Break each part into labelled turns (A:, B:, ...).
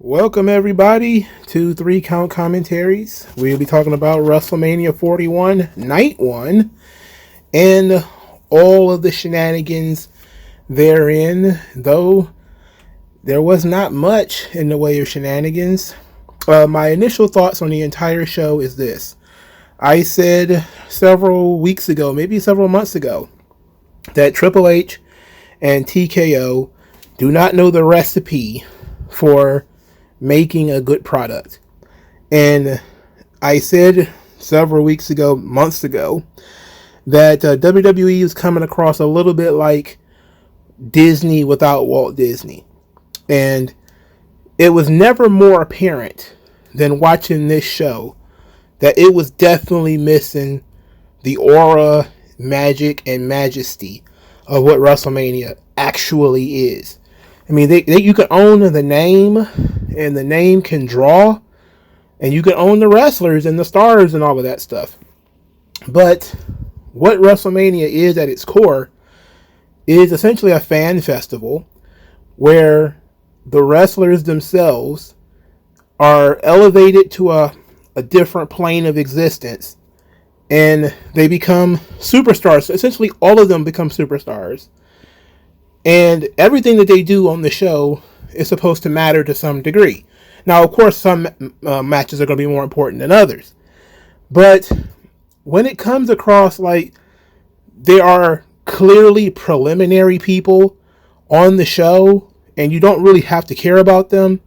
A: Welcome everybody to 3 Count Commentaries. We'll be talking about WrestleMania 41 Night 1 and all of the shenanigans therein, though there was not much in the way of shenanigans. My initial thoughts on the entire show is this. I said several weeks ago, maybe several months ago, that Triple H and TKO do not know the recipe for making a good product. And I said several weeks ago, months ago, that WWE is coming across a little bit like Disney without Walt Disney. And it was never more apparent than watching this show that it was definitely missing the aura, magic, and majesty of what WrestleMania actually is. I mean, you can own the name, and the name can draw, and you can own the wrestlers and the stars and all of that stuff. But what WrestleMania is at its core is essentially a fan festival where the wrestlers themselves are elevated to a different plane of existence, and they become superstars. So essentially, all of them become superstars. And everything that they do on the show is supposed to matter to some degree. Now, of course, some matches are going to be more important than others. But when it comes across like there are clearly preliminary people on the show and you don't really have to care about them,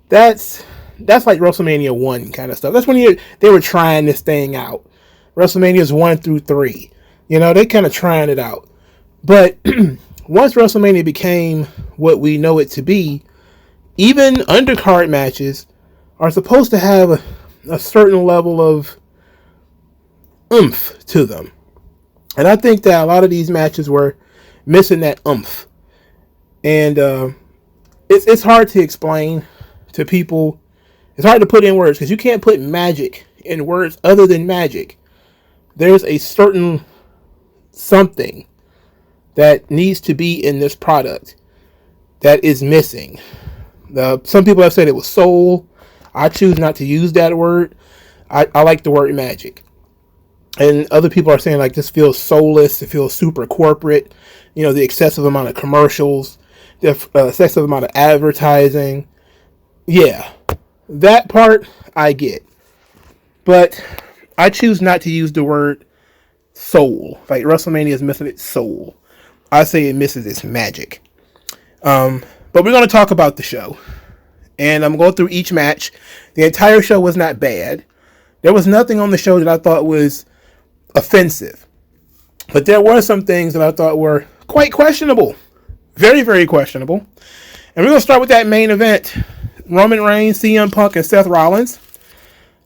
A: that's like WrestleMania 1 kind of stuff. That's when they were trying this thing out. WrestleManias 1 through 3. You know, they kind of trying it out. But once WrestleMania became what we know it to be, even undercard matches are supposed to have a certain level of oomph to them. And I think that a lot of these matches were missing that oomph. And it's hard to explain to people. It's hard to put in words because you can't put magic in words other than magic. There's a certain something that needs to be in this product that is missing. Some people have said it was soul. I choose not to use that word. I like the word magic. And other people are saying like this feels soulless. It feels super corporate. You know, the excessive amount of commercials, the excessive amount of advertising. Yeah, that part I get. But I choose not to use the word soul. Like WrestleMania is missing its soul. I say it misses its magic. But we're going to talk about the show. And I'm going through each match. The entire show was not bad. There was nothing on the show that I thought was offensive. But there were some things that I thought were quite questionable. Very, very questionable. And we're going to start with that main event. Roman Reigns, CM Punk, and Seth Rollins.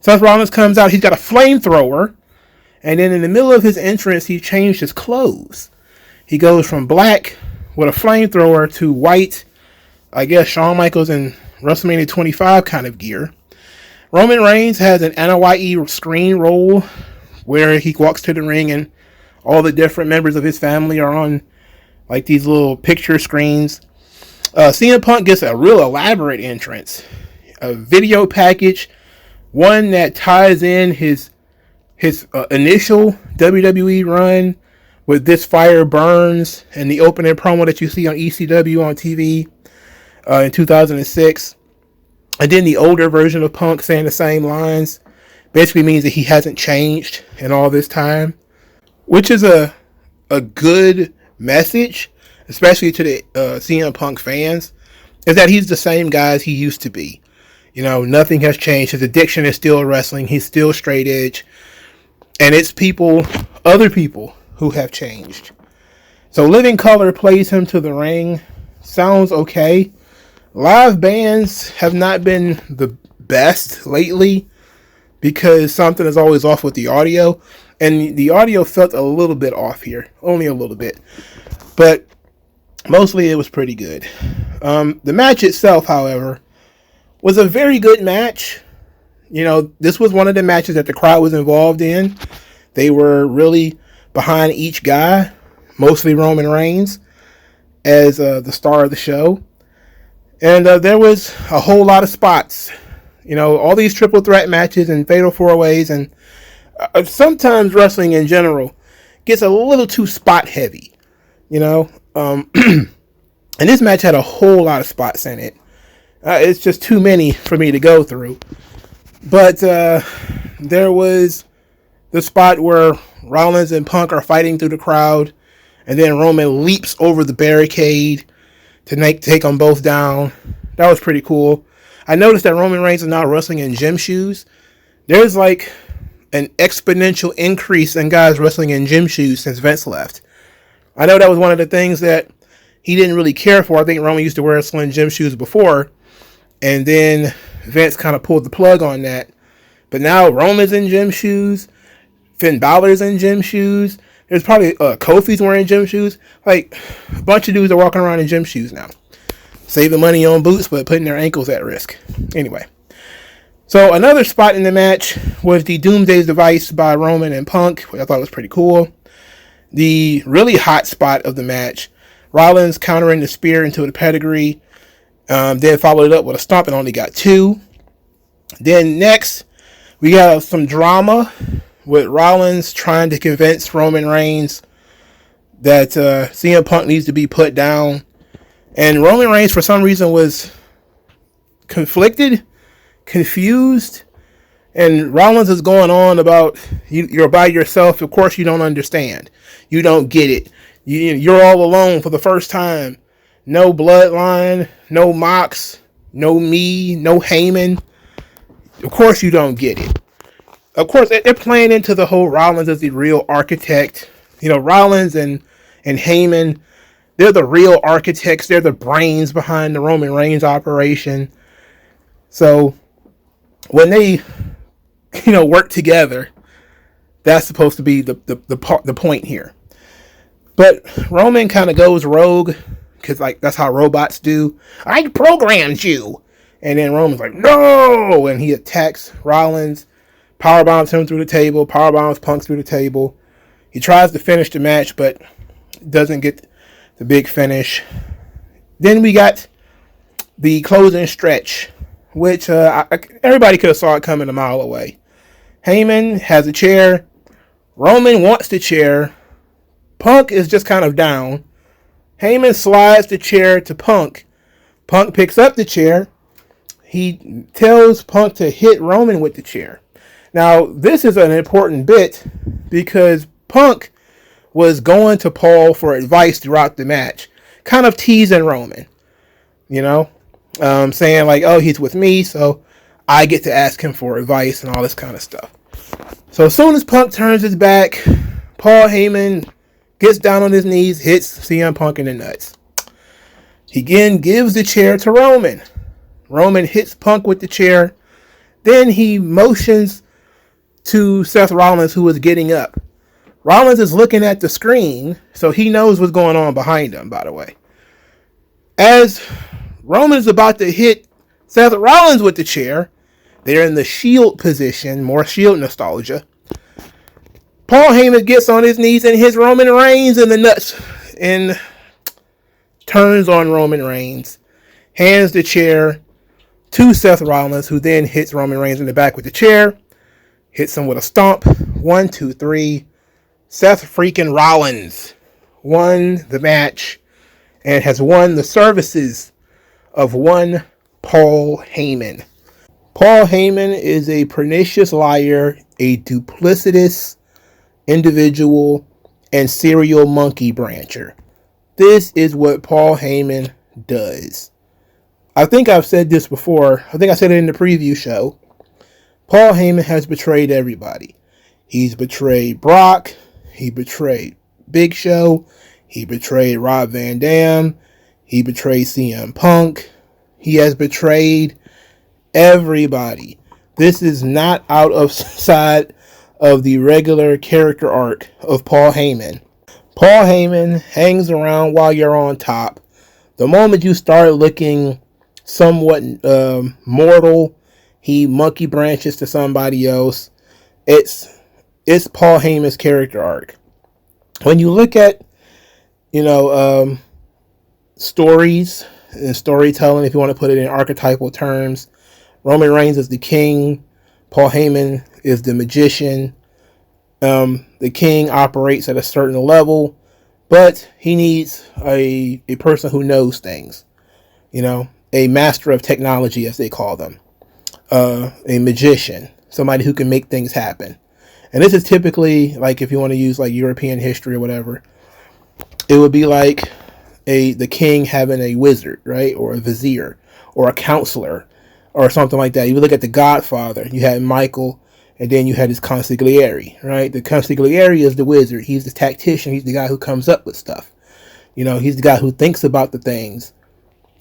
A: Seth Rollins comes out. He's got a flamethrower. And then in the middle of his entrance, he changed his clothes. He goes from black with a flamethrower to white, I guess Shawn Michaels in WrestleMania 25 kind of gear. Roman Reigns has an NYE screen roll where he walks to the ring and all the different members of his family are on like these little picture screens. CM Punk gets a real elaborate entrance. A video package, one that ties in his initial WWE run with This Fire Burns and the opening promo that you see on ECW on TV in 2006. And then the older version of Punk saying the same lines basically means that he hasn't changed in all this time, which is a good message, especially to the CM Punk fans, is that he's the same guy as he used to be. You know, nothing has changed. His addiction is still wrestling. He's still straight edge. And it's other people who have changed. So Living Color plays him to the ring. Sounds okay. Live bands have not been the best lately because something is always off with the audio. And the audio felt a little bit off here. Only a little bit. But mostly it was pretty good. The match itself, however, was a very good match. You know, this was one of the matches that the crowd was involved in. They were really behind each guy, mostly Roman Reigns, as the star of the show. And there was a whole lot of spots. All these triple threat matches and fatal four ways, and sometimes wrestling in general gets a little too spot heavy. And this match had a whole lot of spots in it. It's just too many for me to go through. But there was the spot where Rollins and Punk are fighting through the crowd, and then Roman leaps over the barricade to take them both down. That was pretty cool. I noticed that Roman Reigns is now wrestling in gym shoes. There's like an exponential increase in guys wrestling in gym shoes since Vince left. I know that was one of the things that he didn't really care for. I think Roman used to wear slim gym shoes before, and then Vince kind of pulled the plug on that. But now Roman's in gym shoes. Finn Balor's in gym shoes. There's probably Kofi's wearing gym shoes. Like, a bunch of dudes are walking around in gym shoes now. Saving money on boots, but putting their ankles at risk. Anyway. So, another spot in the match was the Doomsday Device by Roman and Punk, which I thought was pretty cool. The really hot spot of the match, Rollins countering the spear into the pedigree. Then followed it up with a stomp and only got 2. Then next, we got some drama with Rollins trying to convince Roman Reigns that CM Punk needs to be put down. And Roman Reigns, for some reason, was conflicted, confused. And Rollins is going on about, you're by yourself. Of course you don't understand. You don't get it. You're all alone for the first time. No bloodline, no Mox, no me, no Heyman. Of course you don't get it. Of course, they're playing into the whole Rollins as the real architect. Rollins and Heyman, they're the real architects. They're the brains behind the Roman Reigns operation. So, when they, work together, that's supposed to be the point here. But Roman kind of goes rogue, because that's how robots do. I programmed you. And then Roman's like, no! And he attacks Rollins. Powerbombs him through the table. Powerbombs Punk through the table. He tries to finish the match, but doesn't get the big finish. Then we got the closing stretch, which everybody could have saw it coming a mile away. Heyman has a chair. Roman wants the chair. Punk is just kind of down. Heyman slides the chair to Punk. Punk picks up the chair. He tells Punk to hit Roman with the chair. Now, this is an important bit because Punk was going to Paul for advice throughout the match, kind of teasing Roman, saying like, oh, he's with me, so I get to ask him for advice and all this kind of stuff. So as soon as Punk turns his back, Paul Heyman gets down on his knees, hits CM Punk in the nuts. He again gives the chair to Roman. Roman hits Punk with the chair. Then he motions to Seth Rollins, who is getting up. Rollins is looking at the screen, so he knows what's going on behind him, by the way. As Roman is about to hit Seth Rollins with the chair, they're in the Shield position, more Shield nostalgia. Paul Heyman gets on his knees and hits Roman Reigns in the nuts and turns on Roman Reigns, hands the chair to Seth Rollins, who then hits Roman Reigns in the back with the chair, hits him with a stomp. 1, 2, 3. Seth freaking Rollins won the match and has won the services of one Paul Heyman. Paul Heyman is a pernicious liar, a duplicitous individual, and serial monkey brancher. This is what Paul Heyman does. I think I've said this before. I think I said it in the preview show. Paul Heyman has betrayed everybody. He's betrayed Brock. He betrayed Big Show. He betrayed Rob Van Dam. He betrayed CM Punk. He has betrayed everybody. This is not outside of the regular character arc of Paul Heyman. Paul Heyman hangs around while you're on top. The moment you start looking somewhat mortal, he monkey branches to somebody else. It's Paul Heyman's character arc. When you look at, stories in storytelling, if you want to put it in archetypal terms. Roman Reigns is the king. Paul Heyman is the magician. The king operates at a certain level, but he needs a person who knows things. A master of technology, as they call them. A magician. Somebody who can make things happen. And this is typically, like, if you want to use like European history or whatever, it would be like the king having a wizard, right? Or a vizier, or a counselor, or something like that. You would look at The Godfather. You had Michael, and then you had his consigliere, right? The consigliere is the wizard. He's the tactician. He's the guy who comes up with stuff. He's the guy who thinks about the things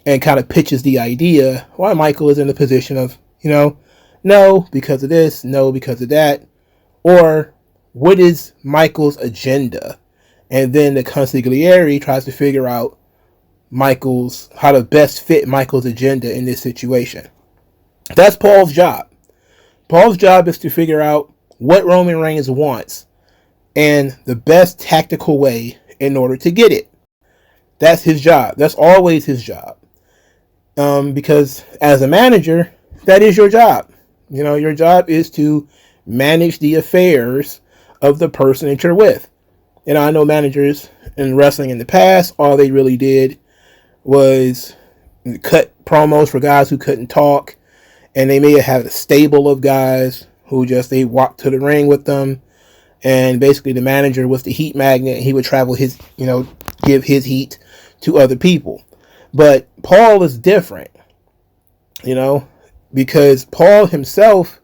A: and kind of pitches the idea. Why Michael is in the position of, no, because of this, no, because of that. Or what is Michael's agenda? And then the consigliere tries to figure out how to best fit Michael's agenda in this situation. That's Paul's job. Paul's job is to figure out what Roman Reigns wants and the best tactical way in order to get it. That's his job. That's always his job. Because as a manager, that is your job. Your job is to manage the affairs of the person that you're with. I know managers in wrestling in the past, all they really did was cut promos for guys who couldn't talk. And they may have had a stable of guys who they walked to the ring with them. And basically the manager was the heat magnet. He would travel give his heat to other people. But Paul is different, because Paul himself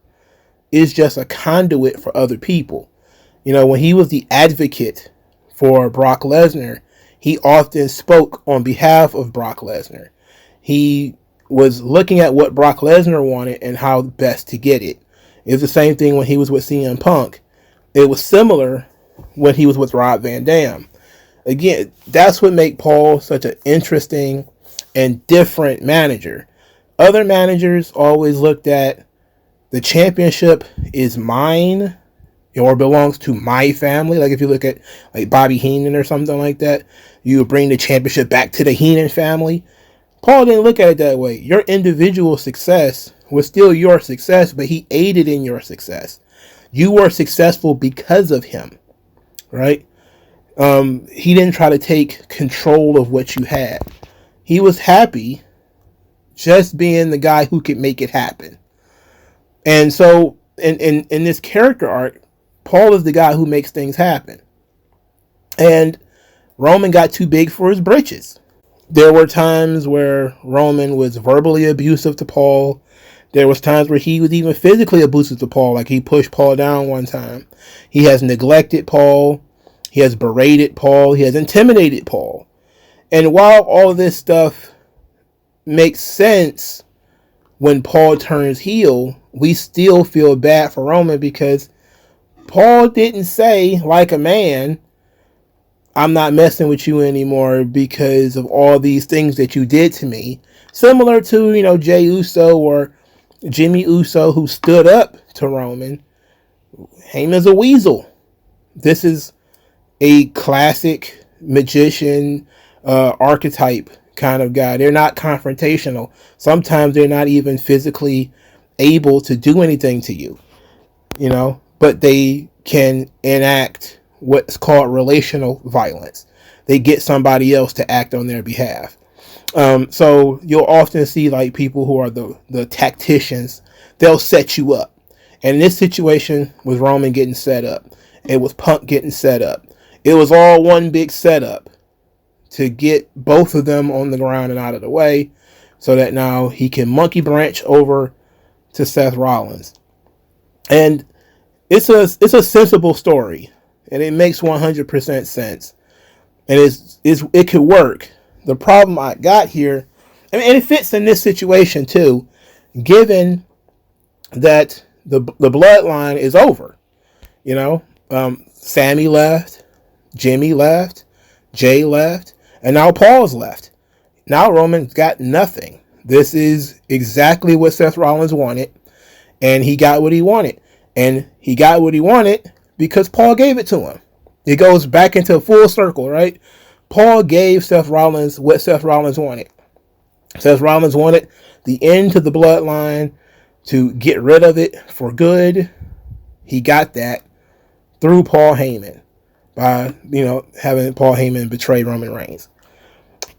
A: is just a conduit for other people. When he was the advocate for Brock Lesnar, he often spoke on behalf of Brock Lesnar. He was looking at what Brock Lesnar wanted and how best to get it. It was the same thing when he was with CM Punk. It was similar when he was with Rob Van Dam. Again, that's what makes Paul such an interesting and different manager. Other managers always looked at the championship is mine or belongs to my family. Like if you look at like Bobby Heenan or something like that, you would bring the championship back to the Heenan family. Paul didn't look at it that way. Your individual success was still your success, but he aided in your success. You were successful because of him, right? He didn't try to take control of what you had. He was happy just being the guy who could make it happen. And so in this character arc, Paul is the guy who makes things happen. And Roman got too big for his britches. There were times where Roman was verbally abusive to Paul. There was times where he was even physically abusive to Paul, like he pushed Paul down one time. He has neglected Paul. He has berated Paul. He has intimidated Paul. And while all of this stuff makes sense when Paul turns heel, we still feel bad for Roman because Paul didn't say, like a man, I'm not messing with you anymore because of all these things that you did to me. Similar to, Jey Uso or Jimmy Uso, who stood up to Roman. Heyman's a weasel. This is a classic magician archetype kind of guy. They're not confrontational. Sometimes they're not even physically able to do anything to you, but they can enact what's called relational violence. They get somebody else to act on their behalf. So you'll often see like people who are the tacticians, they'll set you up. And in this situation with Roman getting set up, it was Punk getting set up. It was all one big setup to get both of them on the ground and out of the way so that now he can monkey branch over to Seth Rollins. And it's a sensible story. And it makes 100% sense. And it could work. The problem I got here, and it fits in this situation too, given that the bloodline is over. Sammy left, Jimmy left, Jay left, and now Paul's left. Now Roman's got nothing. This is exactly what Seth Rollins wanted, and he got what he wanted. And he got what he wanted because Paul gave it to him. It goes back into a full circle, right? Paul gave Seth Rollins what Seth Rollins wanted. Seth Rollins wanted the end to the bloodline, to get rid of it for good. He got that through Paul Heyman by, having Paul Heyman betray Roman Reigns.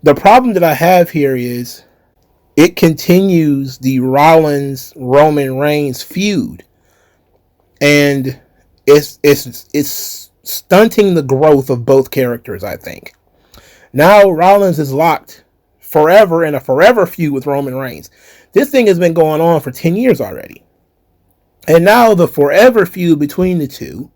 A: The problem that I have here is it continues the Rollins-Roman Reigns feud, and it's stunting the growth of both characters, I think. Now Rollins is locked forever in a forever feud with Roman Reigns. This thing has been going on for 10 years already. And now the forever feud between the two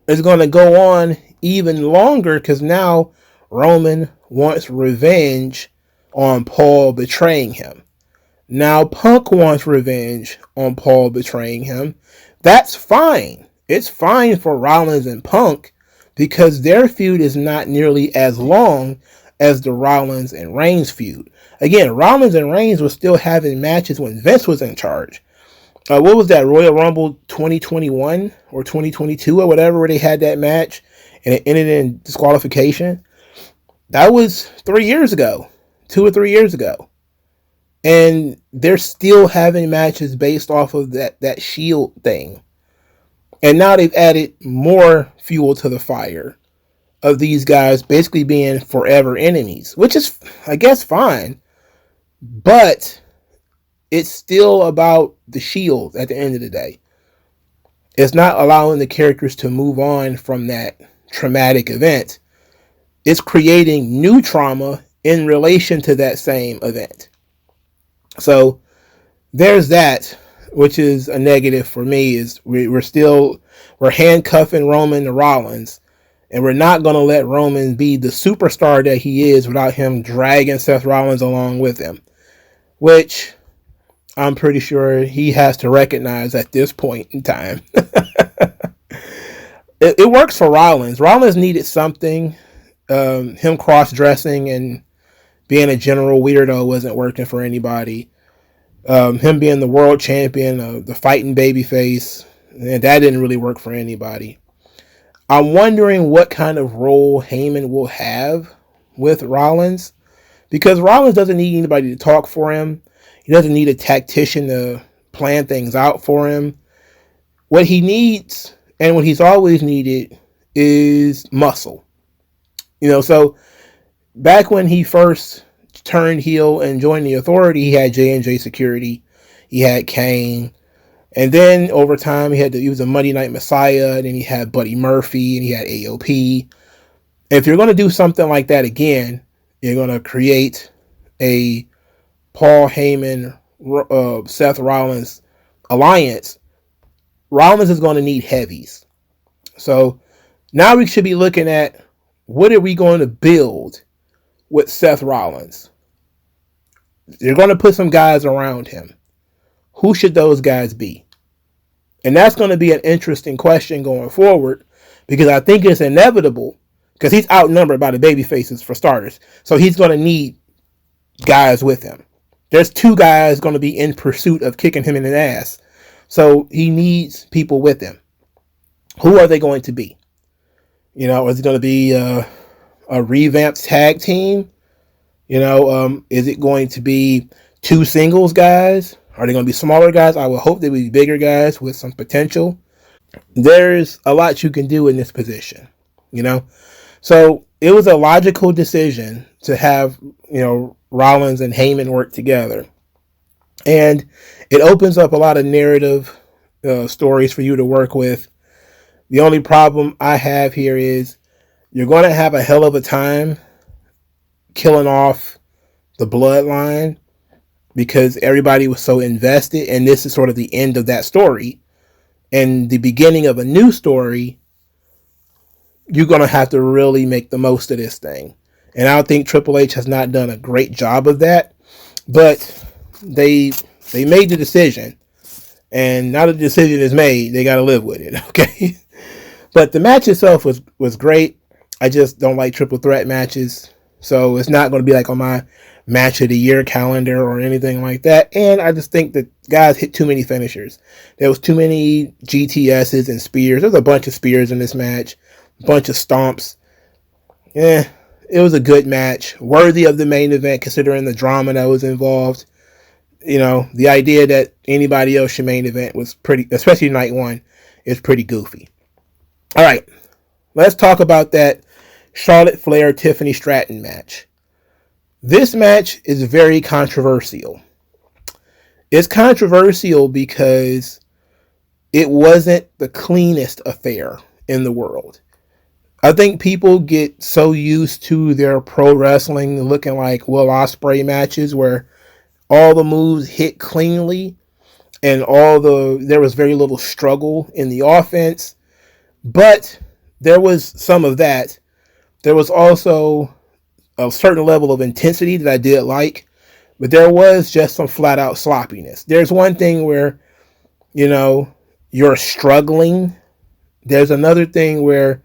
A: is going to go on even longer, because now Roman wants revenge on Paul betraying him. Now Punk wants revenge on Paul betraying him. That's fine. It's fine for Rollins and Punk, because their feud is not nearly as long as the Rollins and Reigns feud. Again, Rollins and Reigns were still having matches when Vince was in charge. What was that, Royal Rumble 2021 or 2022 or whatever, where they had that match and it ended in disqualification? That was 3 years ago, 2 or 3 years ago. And they're still having matches based off of that Shield thing. And now they've added more fuel to the fire of these guys basically being forever enemies, which is, I guess, fine. But it's still about the Shield at the end of the day. It's not allowing the characters to move on from that traumatic event. It's creating new trauma in relation to that same event. So there's that, which is a negative for me, is we're handcuffing Roman to Rollins, and we're not going to let Roman be the superstar that he is without him dragging Seth Rollins along with him, which I'm pretty sure he has to recognize at this point in time. It works for Rollins. Rollins needed something. Him cross-dressing and being a general weirdo wasn't working for anybody. Him being the world champion, the fighting babyface, and that didn't really work for anybody. I'm wondering what kind of role Heyman will have with Rollins, because Rollins doesn't need anybody to talk for him. He doesn't need a tactician to plan things out for him. What he needs, and what he's always needed, is muscle. So back when he first turned heel and joined the Authority, he had J&J Security, he had Kane, and then over time he was a Monday Night Messiah, and then he had Buddy Murphy, and he had AOP. If you're going to do something like that again, you're going to create a Paul Heyman, Seth Rollins alliance. Rollins is going to need heavies. So now we should be looking at, what are we going to build with Seth Rollins? You're going to put some guys around him. Who should those guys be? And that's going to be an interesting question going forward, because I think it's inevitable, because he's outnumbered by the baby faces for starters. So he's going to need guys with him. There's 2 guys going to be in pursuit of kicking him in the ass. So he needs people with him. Who are they going to be? Is it going to be a revamped tag team? Is it going to be 2 singles guys? Are they going to be smaller guys? I would hope they would be bigger guys with some potential. There's a lot you can do in this position, So it was a logical decision to have, Rollins and Heyman work together. And it opens up a lot of narrative stories for you to work with. The only problem I have here is you're going to have a hell of a time killing off the bloodline, because everybody was so invested, and this is sort of the end of that story. And the beginning of a new story, you're going to have to really make the most of this thing. And I don't think Triple H has not done a great job of that, but they made the decision, and now that the decision is made, they got to live with it, okay? But the match itself was great. I just don't like triple threat matches, so it's not going to be like on my match of the year calendar or anything like that. And I just think that guys hit too many finishers. There was too many GTSs and spears. There's a bunch of spears in this match, a bunch of stomps. It It was a good match, worthy of the main event considering the drama that was involved. You know, the idea that anybody else should main event was pretty, especially night one, is pretty goofy. All right, let's talk about that Charlotte Flair Tiffany Stratton match. This match is very controversial. It's controversial because it wasn't the cleanest affair in the world. I think people get so used to their pro wrestling looking like Will Ospreay matches where all the moves hit cleanly and there was very little struggle in the offense. But there was some of that. There was also a certain level of intensity that I did like, but there was just some flat out sloppiness. There's one thing where, you know, you're struggling. There's another thing where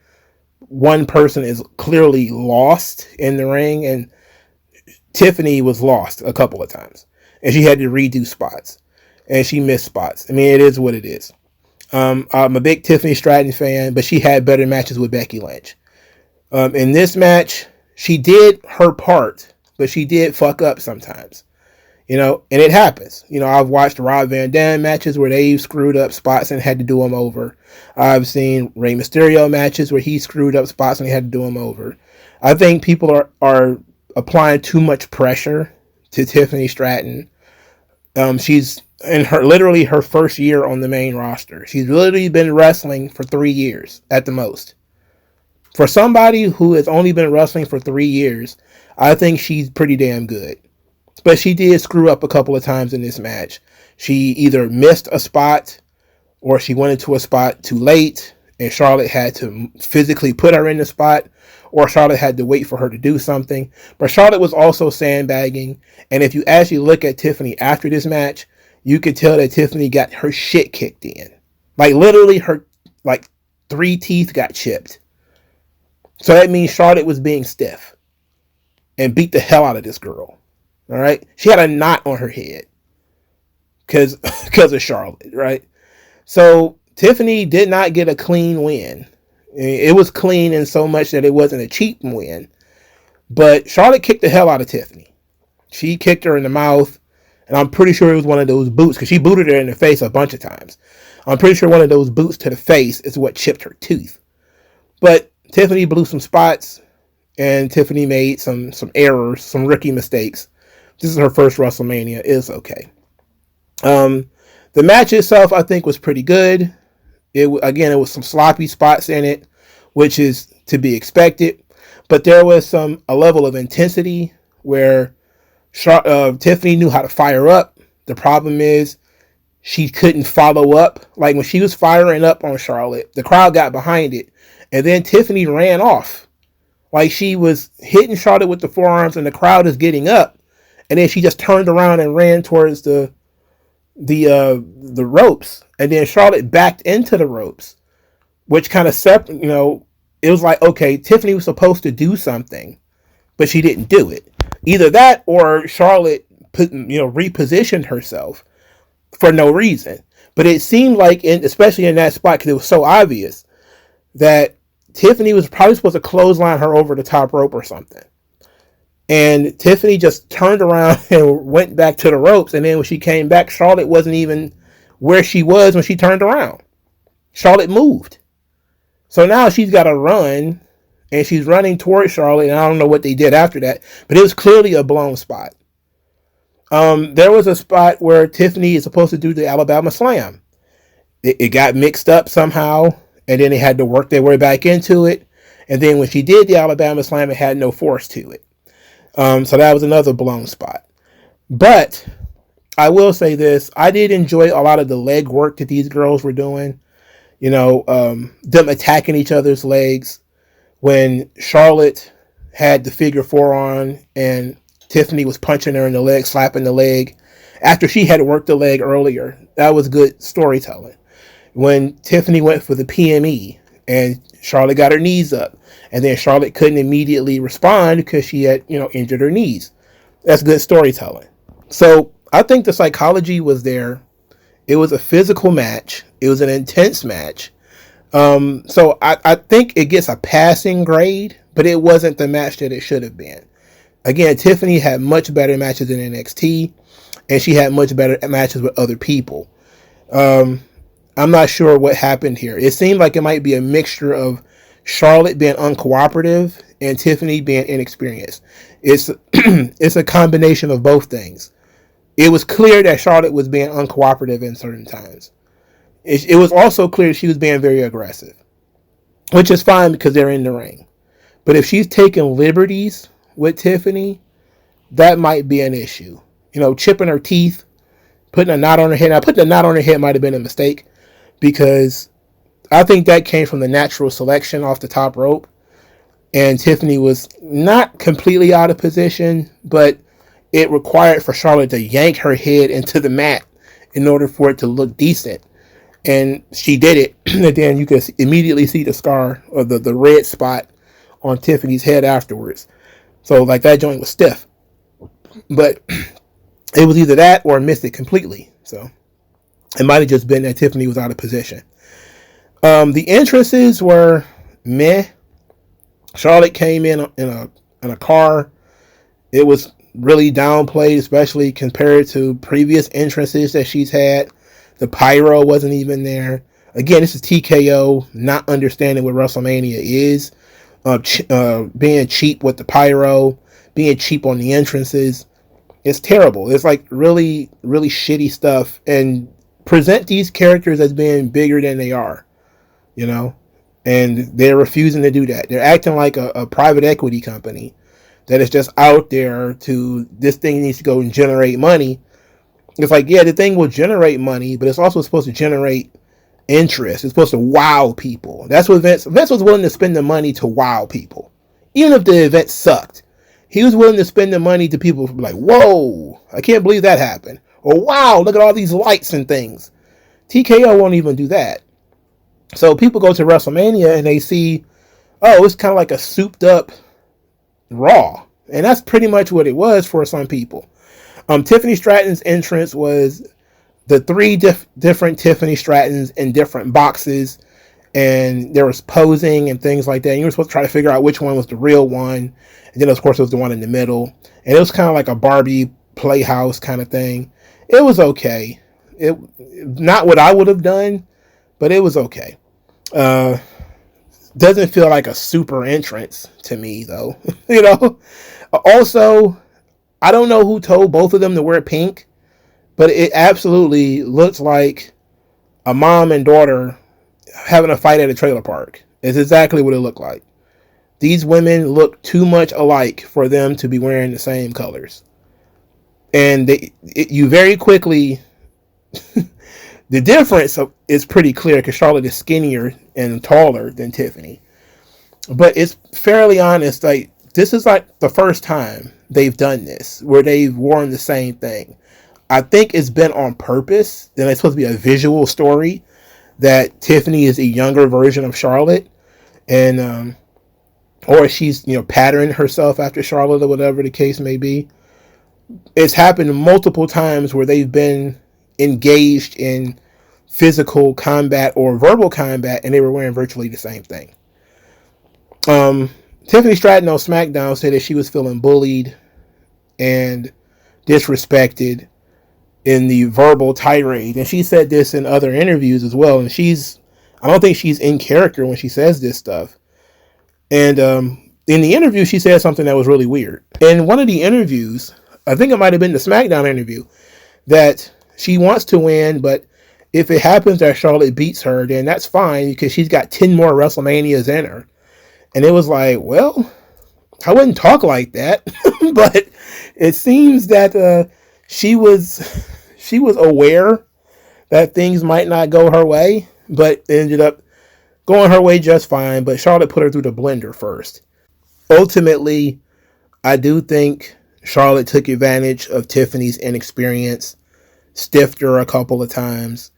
A: one person is clearly lost in the ring, and Tiffany was lost a couple of times, and she had to redo spots, and she missed spots. I mean, it is what it is. I'm a big Tiffany Stratton fan, but she had better matches with Becky Lynch. In this match, she did her part, but she did fuck up sometimes. You know, and it happens. You know, I've watched Rob Van Dam matches where they screwed up spots and had to do them over. I've seen Rey Mysterio matches where he screwed up spots and he had to do them over. I think people are applying too much pressure to Tiffany Stratton. She's in literally her first year on the main roster. She's literally been wrestling for 3 years at the most. For somebody who has only been wrestling for 3 years, I think she's pretty damn good. But she did screw up a couple of times in this match. She either missed a spot or she went into a spot too late and Charlotte had to physically put her in the spot, or Charlotte had to wait for her to do something. But Charlotte was also sandbagging. And if you actually look at Tiffany after this match, you could tell that Tiffany got her shit kicked in. Like literally her 3 teeth got chipped. So that means Charlotte was being stiff and beat the hell out of this girl. All right. She had a knot on her head because of Charlotte. Right. So Tiffany did not get a clean win. It was clean in so much that it wasn't a cheap win. But Charlotte kicked the hell out of Tiffany. She kicked her in the mouth. And I'm pretty sure it was one of those boots because she booted her in the face a bunch of times. I'm pretty sure one of those boots to the face is what chipped her tooth. But Tiffany blew some spots. And Tiffany made some errors, some rookie mistakes. This is her first WrestleMania. It's okay. The match itself, I think, was pretty good. It was some sloppy spots in it, which is to be expected. But there was a level of intensity where Tiffany knew how to fire up. The problem is she couldn't follow up. Like when she was firing up on Charlotte, the crowd got behind it. And then Tiffany ran off. Like she was hitting Charlotte with the forearms and the crowd is getting up. And then she just turned around and ran towards the ropes. And then Charlotte backed into the ropes, which kind of it was like, okay, Tiffany was supposed to do something, but she didn't do it. Either that or Charlotte repositioned herself for no reason. But it seemed like, especially in that spot, because it was so obvious that Tiffany was probably supposed to clothesline her over the top rope or something. And Tiffany just turned around and went back to the ropes. And then when she came back, Charlotte wasn't even where she was when she turned around. Charlotte moved. So now she's got to run. And she's running towards Charlotte. And I don't know what they did after that. But it was clearly a blown spot. There was a spot where Tiffany is supposed to do the Alabama Slam. It got mixed up somehow. And then they had to work their way back into it. And then when she did the Alabama Slam, it had no force to it. So that was another blown spot. But I will say this. I did enjoy a lot of the leg work that these girls were doing. Them attacking each other's legs. When Charlotte had the figure 4 on and Tiffany was punching her in the leg, slapping the leg. After she had worked the leg earlier. That was good storytelling. When Tiffany went for the PME and Charlotte got her knees up. And then Charlotte couldn't immediately respond because she had, injured her knees. That's good storytelling. So I think the psychology was there. It was a physical match. It was an intense match. So I think it gets a passing grade but it wasn't the match that it should have been. Again, Tiffany had much better matches in NXT, and she had much better matches with other people. I'm not sure what happened here. It seemed like it might be a mixture of Charlotte being uncooperative and Tiffany being inexperienced. It's it's a combination of both things. It was clear that Charlotte was being uncooperative in certain times. It was also clear she was being very aggressive, which is fine because they're in the ring. But if she's taking liberties with Tiffany, that might be an issue. You know, chipping her teeth, putting a knot on her head. Now, putting a knot on her head might have been a mistake because I think that came from the natural selection off the top rope. And Tiffany was not completely out of position, but it required for Charlotte to yank her head into the mat in order for it to look decent. And she did it. And then you could immediately see the scar or the red spot on Tiffany's head afterwards. So, like, that joint was stiff. But it was either that or missed it completely. So, it might have just been that Tiffany was out of position. The entrances were meh. Charlotte came in a car. It was really downplayed, especially compared to previous entrances that she's had. The pyro wasn't even there. Again, this is TKO, not understanding what WrestleMania is. Being cheap with the pyro, being cheap on the entrances. It's terrible. It's like really, really shitty stuff. And present these characters as being bigger than they are, you know? And they're refusing to do that. They're acting like a private equity company that is just out there to, this thing needs to go and generate money. It's like, yeah, the thing will generate money, but it's also supposed to generate interest. It's supposed to wow people. That's what Vince was willing to spend the money to wow people. Even if the event sucked, he was willing to spend the money to people like, whoa, I can't believe that happened. Or wow, look at all these lights and things. TKO won't even do that. So people go to WrestleMania and they see, oh, it's kind of like a souped up Raw. And that's pretty much what it was for some people. Tiffany Stratton's entrance was the three different Tiffany Strattons in different boxes. And there was posing and things like that. And you were supposed to try to figure out which one was the real one. And then, of course, it was the one in the middle. And it was kind of like a Barbie Playhouse kind of thing. It was okay. It not what I would have done, but it was okay. Doesn't feel like a super entrance to me, though. You know? Also, I don't know who told both of them to wear pink, but it absolutely looks like a mom and daughter having a fight at a trailer park. It's exactly what it looked like. These women look too much alike for them to be wearing the same colors. And you very quickly... The difference is pretty clear because Charlotte is skinnier and taller than Tiffany. But it's fairly honest, like, this is like the first time they've done this, where they've worn the same thing. I think it's been on purpose, and it's supposed to be a visual story, that Tiffany is a younger version of Charlotte, and or she's, you know, patterned herself after Charlotte or whatever the case may be. It's happened multiple times where they've been engaged in physical combat or verbal combat, and they were wearing virtually the same thing. Tiffany Stratton on SmackDown said that she was feeling bullied and disrespected in the verbal tirade, and she said this in other interviews as well. And I don't think she's in character when she says this stuff. And in the interview, she said something that was really weird. In one of the interviews, I think it might have been the SmackDown interview, that she wants to win, but if it happens that Charlotte beats her, then that's fine because she's got 10 more WrestleManias in her. And it was like, well, I wouldn't talk like that, but it seems that she was aware that things might not go her way, but ended up going her way just fine. But Charlotte put her through the blender first. Ultimately, I do think Charlotte took advantage of Tiffany's inexperience, stiffed her a couple of times,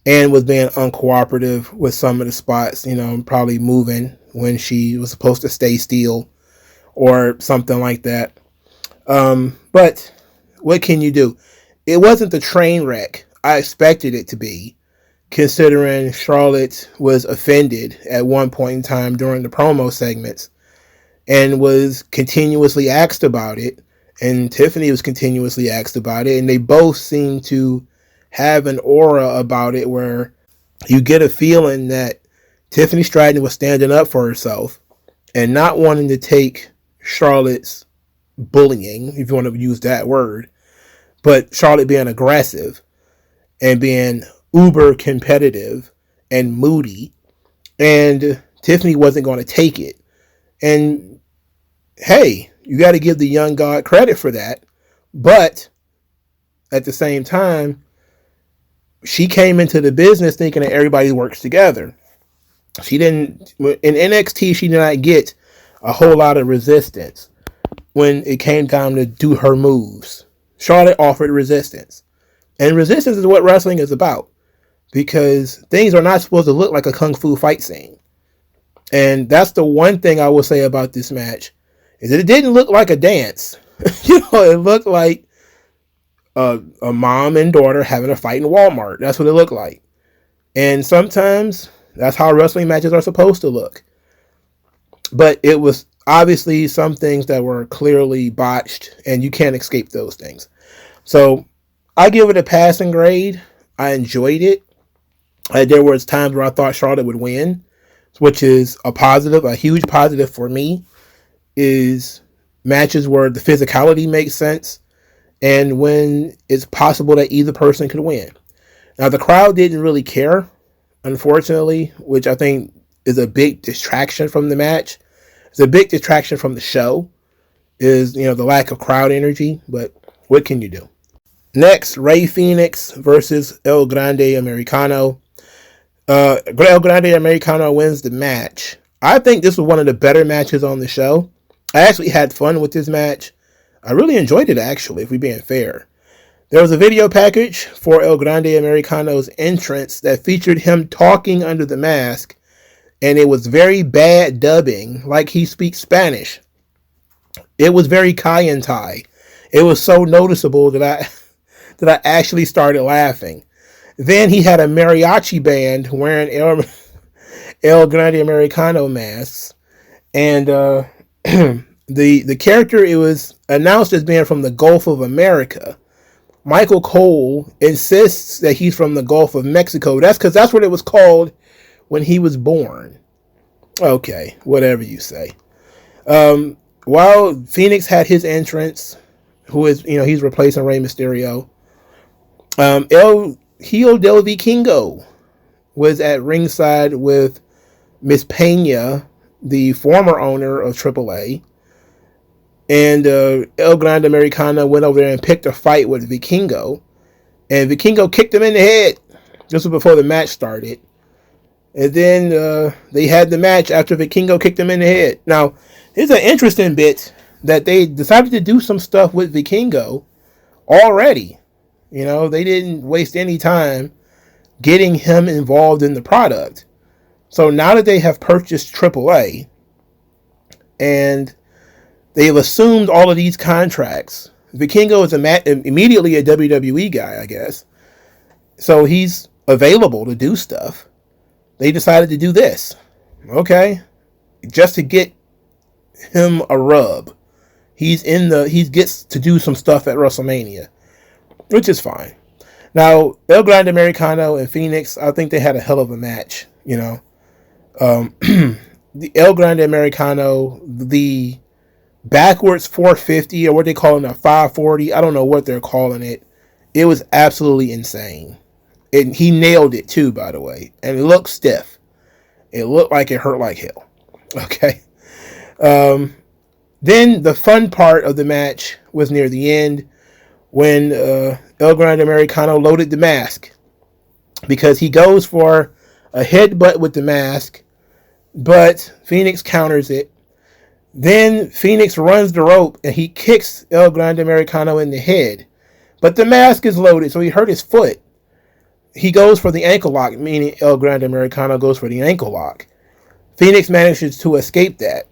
A: and was being uncooperative with some of the spots, you know, probably moving when she was supposed to stay still or something like that. But what can you do? It wasn't the train wreck I expected it to be, considering Charlotte was offended at one point in time during the promo segments. and was continuously asked about it. And Tiffany was continuously asked about it. And they both seemed to have an aura about it where you get a feeling that Tiffany Stratton was standing up for herself and not wanting to take Charlotte's bullying, if you want to use that word, but Charlotte being aggressive and being uber competitive and moody, and Tiffany wasn't going to take it. And hey, you got to give the young god credit for that, but at the same time, she came into the business thinking that everybody works together. She didn't, in NXT, she did not get a whole lot of resistance when it came time to do her moves. Charlotte offered resistance. And resistance is what wrestling is about, because things are not supposed to look like a kung fu fight scene. And that's the one thing I will say about this match, is that it didn't look like a dance. It looked like a mom and daughter having a fight in Walmart. That's what it looked like. And sometimes that's how wrestling matches are supposed to look. But it was obviously some things that were clearly botched, and you can't escape those things. So I give it a passing grade. I enjoyed it. There was times where I thought Charlotte would win, which is a positive. A huge positive for me is matches where the physicality makes sense and when it's possible that either person could win. Now, the crowd didn't really care, unfortunately, which I think is a big distraction from the match. It's a big distraction from the show, is, the lack of crowd energy, but what can you do? Next, Rey Fénix versus El Grande Americano. El Grande Americano wins the match. I think this was one of the better matches on the show. I actually had fun with this match. I really enjoyed it, actually, if we're being fair. There was a video package for El Grande Americano's entrance that featured him talking under the mask, and it was very bad dubbing, like he speaks Spanish. It was very Kai-en-Tai. It was so noticeable that I actually started laughing. Then he had a mariachi band wearing El Grande Americano masks, and the character, it was announced as being from the Gulf of America. Michael Cole insists that he's from the Gulf of Mexico. That's because that's what it was called when he was born. Okay, whatever you say. While Fénix had his entrance, who is, he's replacing Rey Mysterio, El Hijo del Vikingo was at ringside with Miss Pena, the former owner of AAA. And El Grande Americano went over there and picked a fight with Vikingo. And Vikingo kicked him in the head. This was before the match started. And then they had the match after Vikingo kicked him in the head. Now, here's an interesting bit that they decided to do some stuff with Vikingo already. They didn't waste any time getting him involved in the product. So now that they have purchased AAA and they've assumed all of these contracts, Vikingo is immediately a WWE guy, I guess. So he's available to do stuff. They decided to do this. Okay. Just to get him a rub. He gets to do some stuff at WrestleMania, which is fine. Now, El Grande Americano and Fénix, I think they had a hell of a match, The El Grande Americano, the backwards 450, or what they call it, a 540. I don't know what they're calling it. It was absolutely insane. And he nailed it too, by the way. And it looked stiff. It looked like it hurt like hell. Okay. Then the fun part of the match was near the end when El Grande Americano loaded the mask. Because he goes for a headbutt with the mask, but Fénix counters it. Then Fénix runs the rope and he kicks El Grande Americano in the head. But the mask is loaded, so he hurt his foot. He goes for the ankle lock, meaning El Grande Americano goes for the ankle lock. Fénix manages to escape that.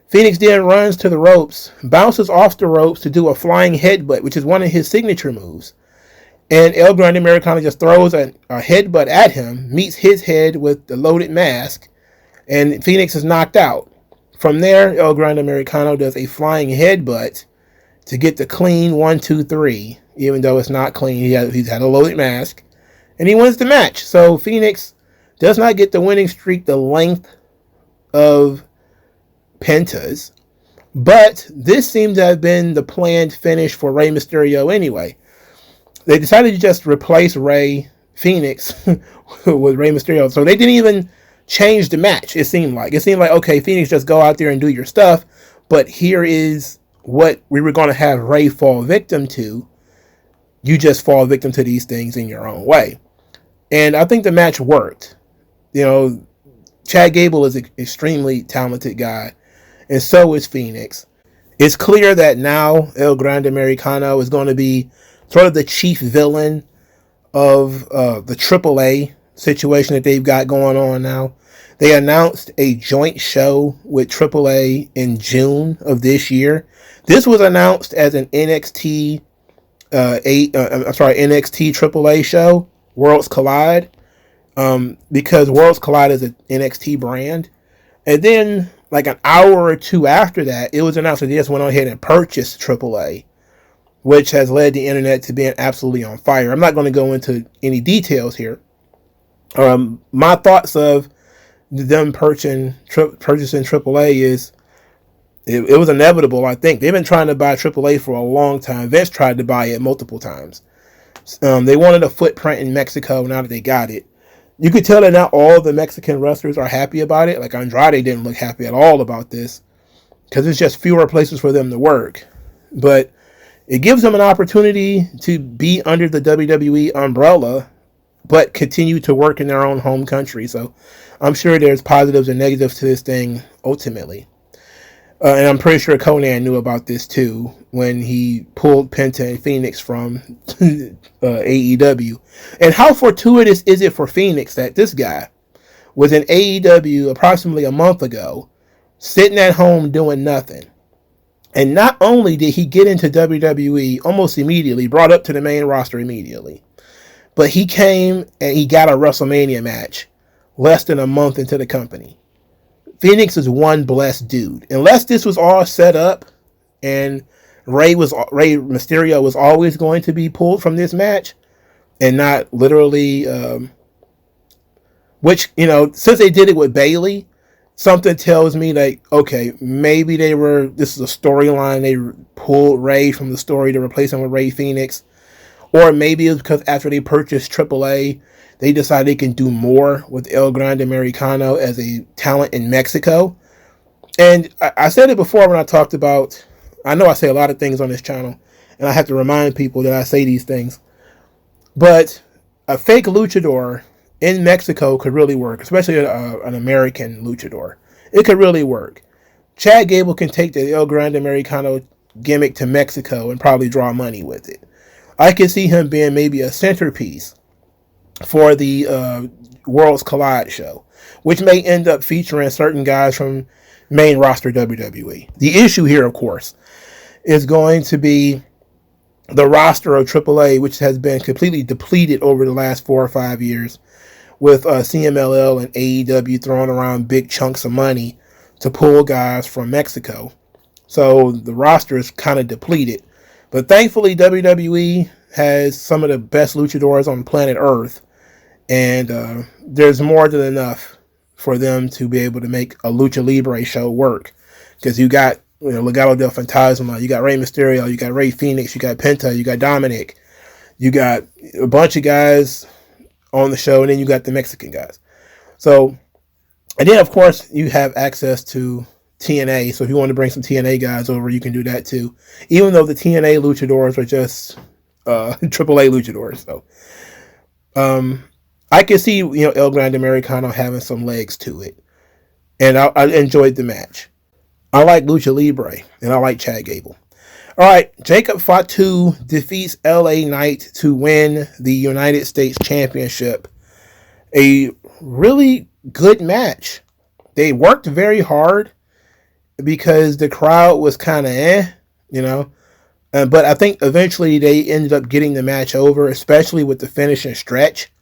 A: Fénix then runs to the ropes, bounces off the ropes to do a flying headbutt, which is one of his signature moves. And El Grande Americano just throws a headbutt at him, meets his head with the loaded mask, and Fénix is knocked out. From there, El Grande Americano does a flying headbutt to get the clean 1-2-3, even though it's not clean. He's had a loaded mask, and he wins the match. So Phoenix does not get the winning streak the length of Penta's, but this seemed to have been the planned finish for Rey Mysterio anyway. They decided to just replace Rey Phoenix with Rey Mysterio, so they didn't even change the match. It seemed like, okay, Phoenix, just go out there and do your stuff, but here is what we were going to have Rey fall victim to. You just fall victim to these things in your own way. And I think the match worked. You know, Chad Gable is an extremely talented guy, and so is Phoenix. It's clear that now El Grande Americano is going to be sort of the chief villain of the AAA situation that they've got going on now. They announced a joint show with AAA in June of this year. This was announced as an NXT AAA show, Worlds Collide, because Worlds Collide is an NXT brand. And then, like an hour or two after that, it was announced that they just went on ahead and purchased AAA, which has led the internet to being absolutely on fire. I'm not going to go into any details here. My thoughts of them purchasing AAA is it was inevitable. I think they've been trying to buy AAA for a long time. Vince tried to buy it multiple times. They wanted a footprint in Mexico. Now that they got it, you could tell that not all the Mexican wrestlers are happy about it. Like Andrade didn't look happy at all about this because it's just fewer places for them to work. But it gives them an opportunity to be under the WWE umbrella, but continue to work in their own home country. So I'm sure there's positives and negatives to this thing ultimately. And I'm pretty sure Conan knew about this too when he pulled Penta and Phoenix from AEW. And how fortuitous is it for Phoenix that this guy was in AEW approximately a month ago, sitting at home doing nothing. And not only did he get into WWE almost immediately, brought up to the main roster immediately, but he came and he got a WrestleMania match less than a month into the company. Phoenix is one blessed dude. Unless this was all set up and Rey Mysterio was always going to be pulled from this match and not literally, which, you know, since they did it with Bayley, something tells me like, okay, maybe this is a storyline. They pulled Rey from the story to replace him with Rey Phoenix. Or maybe it's because after they purchased AAA, they decided they can do more with El Grande Americano as a talent in Mexico. And I said it before when I talked about, I know I say a lot of things on this channel, and I have to remind people that I say these things. But a fake luchador in Mexico could really work, especially an American luchador. It could really work. Chad Gable can take the El Grande Americano gimmick to Mexico and probably draw money with it. I could see him being maybe a centerpiece for the Worlds Collide show, which may end up featuring certain guys from main roster WWE. The issue here, of course, is going to be the roster of AAA, which has been completely depleted over the last 4 or 5 years, with CMLL and AEW throwing around big chunks of money to pull guys from Mexico. So the roster is kind of depleted. But thankfully, WWE has some of the best luchadors on planet Earth. And there's more than enough for them to be able to make a Lucha Libre show work. Because you got Legado del Fantasma, you got Rey Mysterio, you got Rey Phoenix, you got Penta, you got Dominic. You got a bunch of guys on the show, and then you got the Mexican guys. So, and then of course you have access to TNA. So if you want to bring some TNA guys over, you can do that too. Even though the TNA luchadors are just AAA luchadors. So, I can see, El Grande Americano having some legs to it. And I enjoyed the match. I like Lucha Libre, and I like Chad Gable. All right, Jacob Fatu defeats LA Knight to win the United States Championship. A really good match. They worked very hard because the crowd was kind of but I think eventually they ended up getting the match over, especially with the finish and stretch.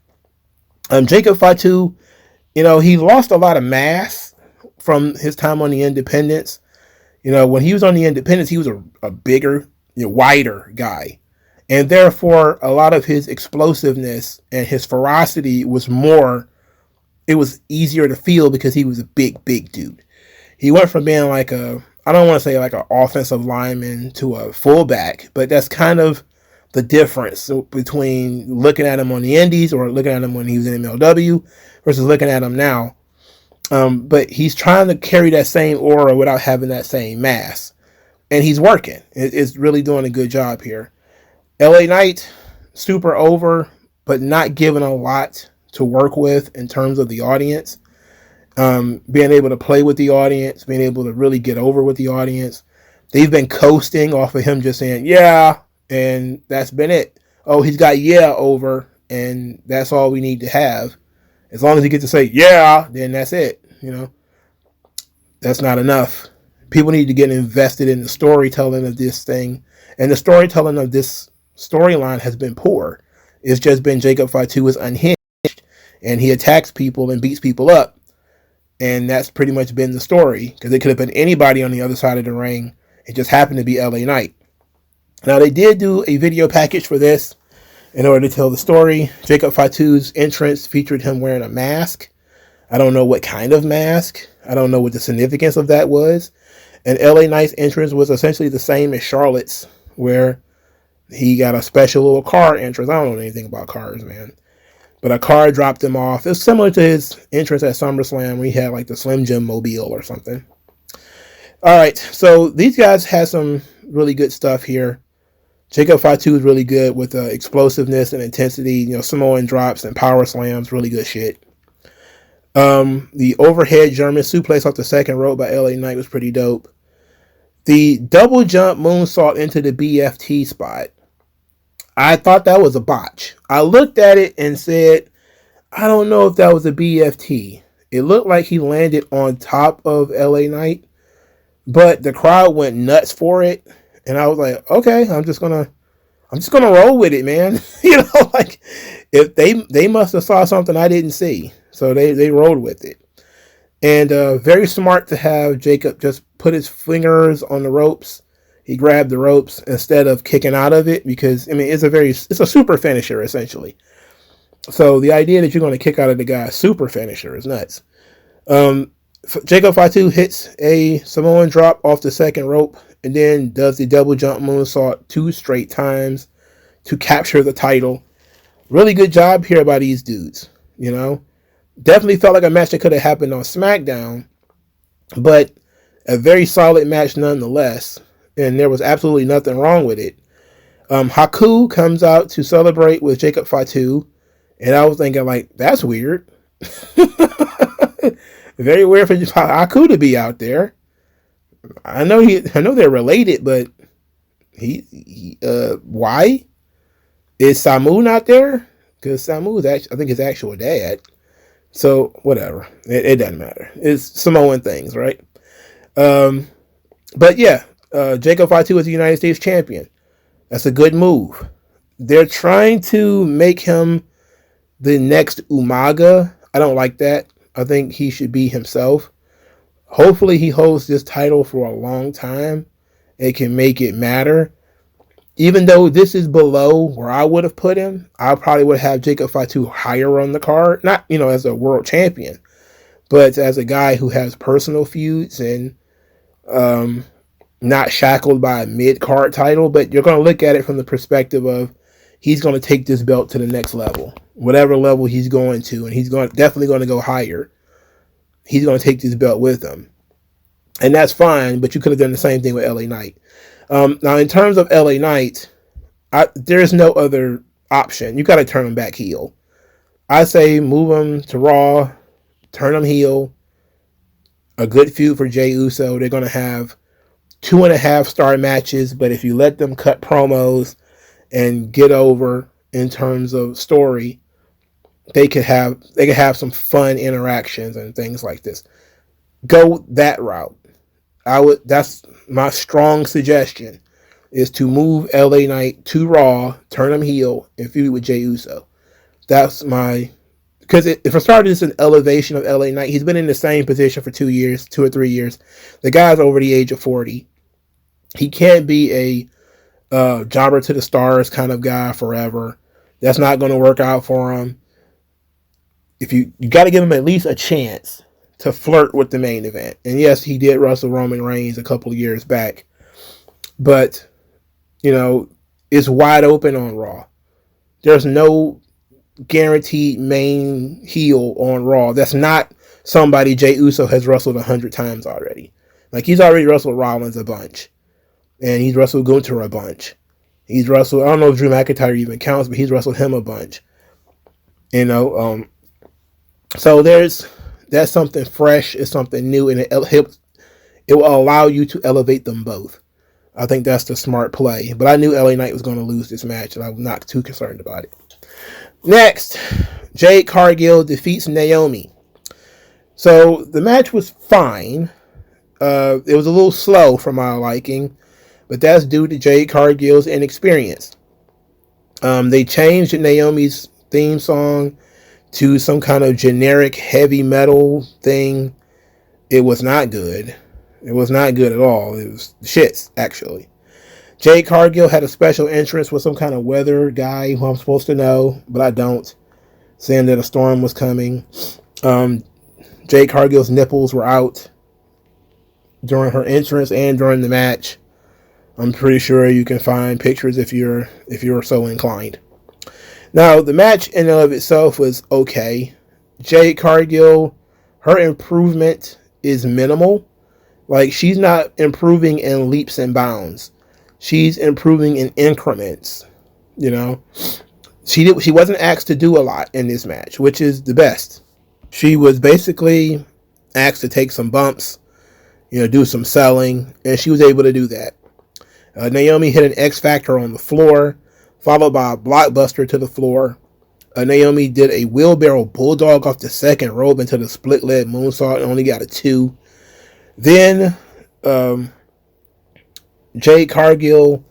A: Jacob Fatu, he lost a lot of mass from his time on the Independents. You know, when he was on the Independents, he was a bigger, wider guy. And therefore, a lot of his explosiveness and his ferocity was more, it was easier to feel because he was a big dude. He went from being like I don't want to say like an offensive lineman to a fullback, but that's kind of the difference between looking at him on the Indies or looking at him when he was in MLW versus looking at him now. But he's trying to carry that same aura without having that same mass. And he's working. It's really doing a good job here. LA Knight, super over, but not given a lot to work with in terms of the audience. Being able to play with the audience, being able to really get over with the audience. They've been coasting off of him just saying, yeah, and that's been it. Oh, he's got yeah over, and that's all we need to have. As long as he gets to say, yeah, then that's it. That's not enough. People need to get invested in the storytelling of this thing. And the storytelling of this storyline has been poor. It's just been Jacob Fatu is unhinged, and he attacks people and beats people up. And that's pretty much been the story, because it could have been anybody on the other side of the ring. It just happened to be LA Knight. Now, they did do a video package for this in order to tell the story. Jacob Fatu's entrance featured him wearing a mask. I don't know what kind of mask. I don't know what the significance of that was. And LA Knight's entrance was essentially the same as Charlotte's, where he got a special little car entrance. I don't know anything about cars, man. But a car dropped him off. It's similar to his entrance at SummerSlam where he had like the Slim Jim mobile or something. All right, so these guys had some really good stuff here. Jacob Fatu is really good with explosiveness and intensity. Samoan drops and power slams, really good shit. The overhead German suplex off the second rope by LA Knight was pretty dope. The double jump moonsault into the BFT spot, I thought that was a botch. I looked at it and said, I don't know if that was a BFT. It looked like he landed on top of LA Knight, but the crowd went nuts for it. And I was like, okay, I'm just gonna roll with it, man. Like if they must have saw something I didn't see. So they rolled with it. And very smart to have Jacob just put his fingers on the ropes. He grabbed the ropes instead of kicking out of it, because it's a super finisher essentially. So the idea that you're going to kick out of the guy's super finisher is nuts. Jacob Fatu hits a Samoan drop off the second rope and then does the double jump moonsault 2 straight times to capture the title. Really good job here by these dudes. Definitely felt like a match that could have happened on SmackDown, but a very solid match nonetheless. And there was absolutely nothing wrong with it. Haku comes out to celebrate with Jacob Fatu, and I was thinking, like, that's weird. Very weird for Haku to be out there. I know they're related, but why is Samu not there? Because Samu is actually, I think, his actual dad. So whatever, it doesn't matter. It's Samoan things, right? But yeah. Jacob Fatu is the United States champion. That's a good move. They're trying to make him the next Umaga. I don't like that. I think he should be himself. Hopefully he holds this title for a long time. It can make it matter. Even though this is below where I would have put him, I probably would have Jacob Fatu higher on the card. Not, as a world champion, but as a guy who has personal feuds and not shackled by a mid-card title. But you're going to look at it from the perspective of he's going to take this belt to the next level, whatever level he's going to, and he's definitely going to go higher. He's going to take this belt with him, and that's fine. But you could have done the same thing with LA Knight. Now, in terms of LA Knight, there's no other option. You got to turn him back heel. I say move him to Raw, turn him heel. A good feud for Jey Uso. They're going to have 2.5-star matches, but if you let them cut promos and get over in terms of story, they could have some fun interactions and things like this. Go that route. That's my strong suggestion, is to move LA Knight to Raw, turn him heel, and feud with Jey Uso. That's my because for starters, it's an elevation of LA Knight. He's been in the same position for 2 years, 2 or 3 years. The guy's over the age of 40. He can't be a jobber to the stars kind of guy forever. That's not going to work out for him. If you got to give him at least a chance to flirt with the main event. And yes, he did wrestle Roman Reigns a couple of years back, but it's wide open on Raw. There's no guaranteed main heel on Raw. That's not somebody Jey Uso has wrestled 100 times already. Like, he's already wrestled Rollins a bunch, and he's wrestled Gunther a bunch. He's wrestled, I don't know if Drew McIntyre even counts, but he's wrestled him a bunch. So that's something fresh, it's something new, and it will allow you to elevate them both. I think that's the smart play. But I knew LA Knight was going to lose this match, and I'm not too concerned about it. Next, Jade Cargill defeats Naomi. So the match was fine. It was a little slow for my liking, but that's due to Jade Cargill's inexperience. They changed Naomi's theme song to some kind of generic heavy metal thing. It was not good. It was not good at all. It was shits, actually. Jade Cargill had a special entrance with some kind of weather guy who I'm supposed to know, but I don't, saying that a storm was coming. Jade Cargill's nipples were out during her entrance and during the match. I'm pretty sure you can find pictures if you're so inclined. Now, the match in and of itself was okay. Jade Cargill, her improvement is minimal. Like, she's not improving in leaps and bounds. She's improving in increments. She wasn't asked to do a lot in this match, which is the best. She was basically asked to take some bumps, do some selling, and she was able to do that. Naomi hit an X Factor on the floor, followed by a blockbuster to the floor. Naomi did a wheelbarrow bulldog off the second rope into the split leg moonsault and only got a 2. Then Jade Cargill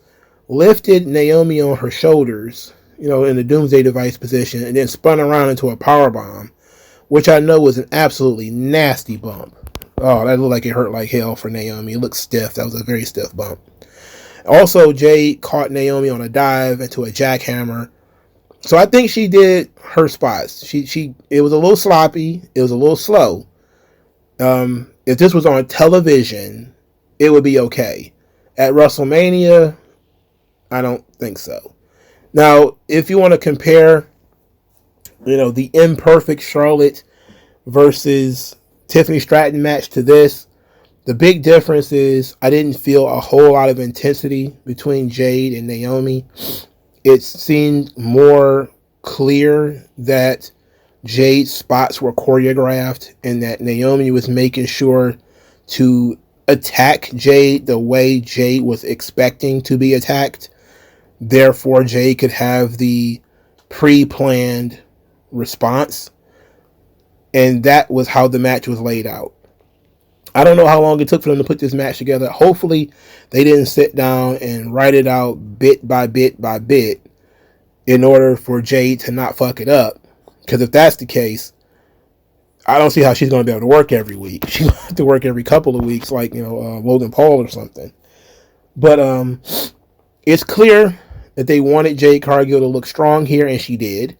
A: lifted Naomi on her shoulders, in the Doomsday Device position, and then spun around into a powerbomb, which I know was an absolutely nasty bump. Oh, that looked like it hurt like hell for Naomi. It looked stiff. That was a very stiff bump. Also, Jade caught Naomi on a dive into a jackhammer. So I think she did her spots. It was a little sloppy. It was a little slow. If this was on television, it would be okay. At WrestleMania, I don't think so. Now, if you want to compare, the imperfect Charlotte versus Tiffany Stratton match to this, the big difference is I didn't feel a whole lot of intensity between Jade and Naomi. It seemed more clear that Jade's spots were choreographed and that Naomi was making sure to attack Jade the way Jade was expecting to be attacked. Therefore, Jade could have the pre-planned response. And that was how the match was laid out. I don't know how long it took for them to put this match together. Hopefully, they didn't sit down and write it out bit by bit by bit in order for Jade to not fuck it up. Because if that's the case, I don't see how she's going to be able to work every week. She's going to have to work every couple of weeks like, Logan Paul or something. But it's clear that they wanted Jade Cargill to look strong here, and she did.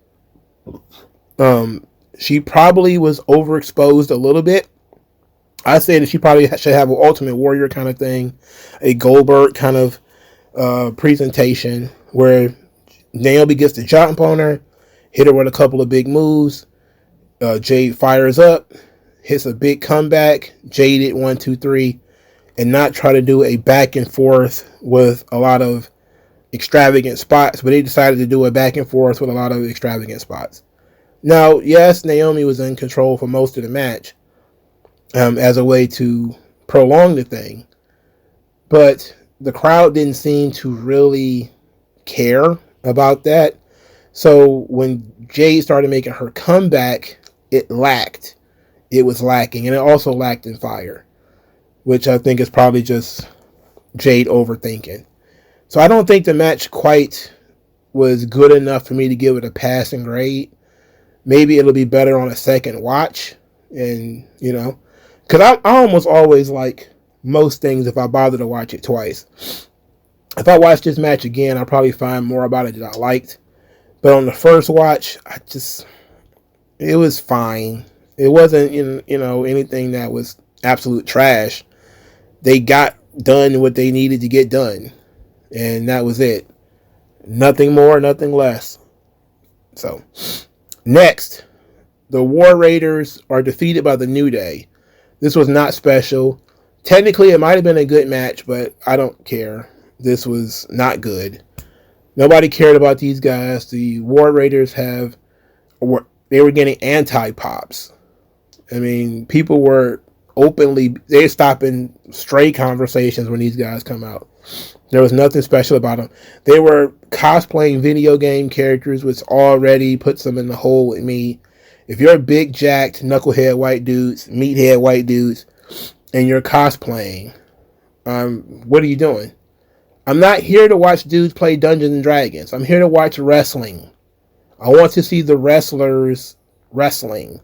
A: She probably was overexposed a little bit. I say that she probably should have an Ultimate Warrior kind of thing, a Goldberg kind of presentation where Naomi gets the jump on her, hit her with a couple of big moves. Jade fires up, hits a big comeback, Jaded 1, 2, 3, and not try to do a back and forth with a lot of extravagant spots, but they decided to do a back and forth with a lot of extravagant spots. Now, yes, Naomi was in control for most of the match as a way to prolong the thing, but the crowd didn't seem to really care about that. So when Jade started making her comeback, it lacked. It was lacking, and it also lacked in fire, which I think is probably just Jade overthinking. So I don't think the match quite was good enough for me to give it a passing grade. maybe it'll be better on a second watch. And, you know, because I almost always like most things if I bother to watch it twice. If I watch this match again, I'll probably find more about it that I liked. But on the first watch, it was fine. It wasn't, you know, anything that was absolute trash. They got done what they needed to get done. And that was it. Nothing more, nothing less. So, next, the War Raiders are defeated by the New Day. This was not special. Technically, it might have been a good match, but I don't care. This was not good. Nobody cared about these guys. The War Raiders they were getting anti-pops. I mean, people were they're stopping stray conversations when these guys come out. There was nothing special about them. They were cosplaying video game characters, which already puts them in the hole with me. If you're big, jacked, knucklehead white dudes, meathead white dudes, and you're cosplaying, what are you doing? I'm not here to watch dudes play Dungeons and Dragons. I'm here to watch wrestling. I want to see the wrestlers wrestling.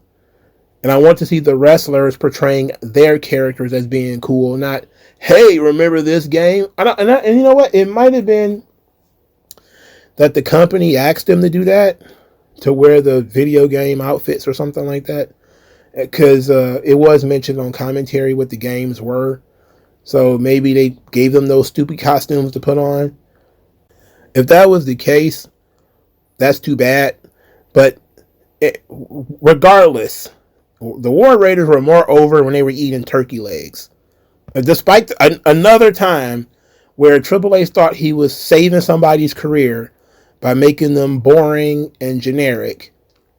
A: And I want to see the wrestlers portraying their characters as being cool, not, hey, remember this game? And you know what? It might have been that the company asked them to do that, to wear the video game outfits or something like that. Because it was mentioned on commentary what the games were. So maybe they gave them those stupid costumes to put on. If that was the case, that's too bad. But regardless, the War Raiders were more over when they were eating turkey legs. Despite another time where Triple H thought he was saving somebody's career by making them boring and generic.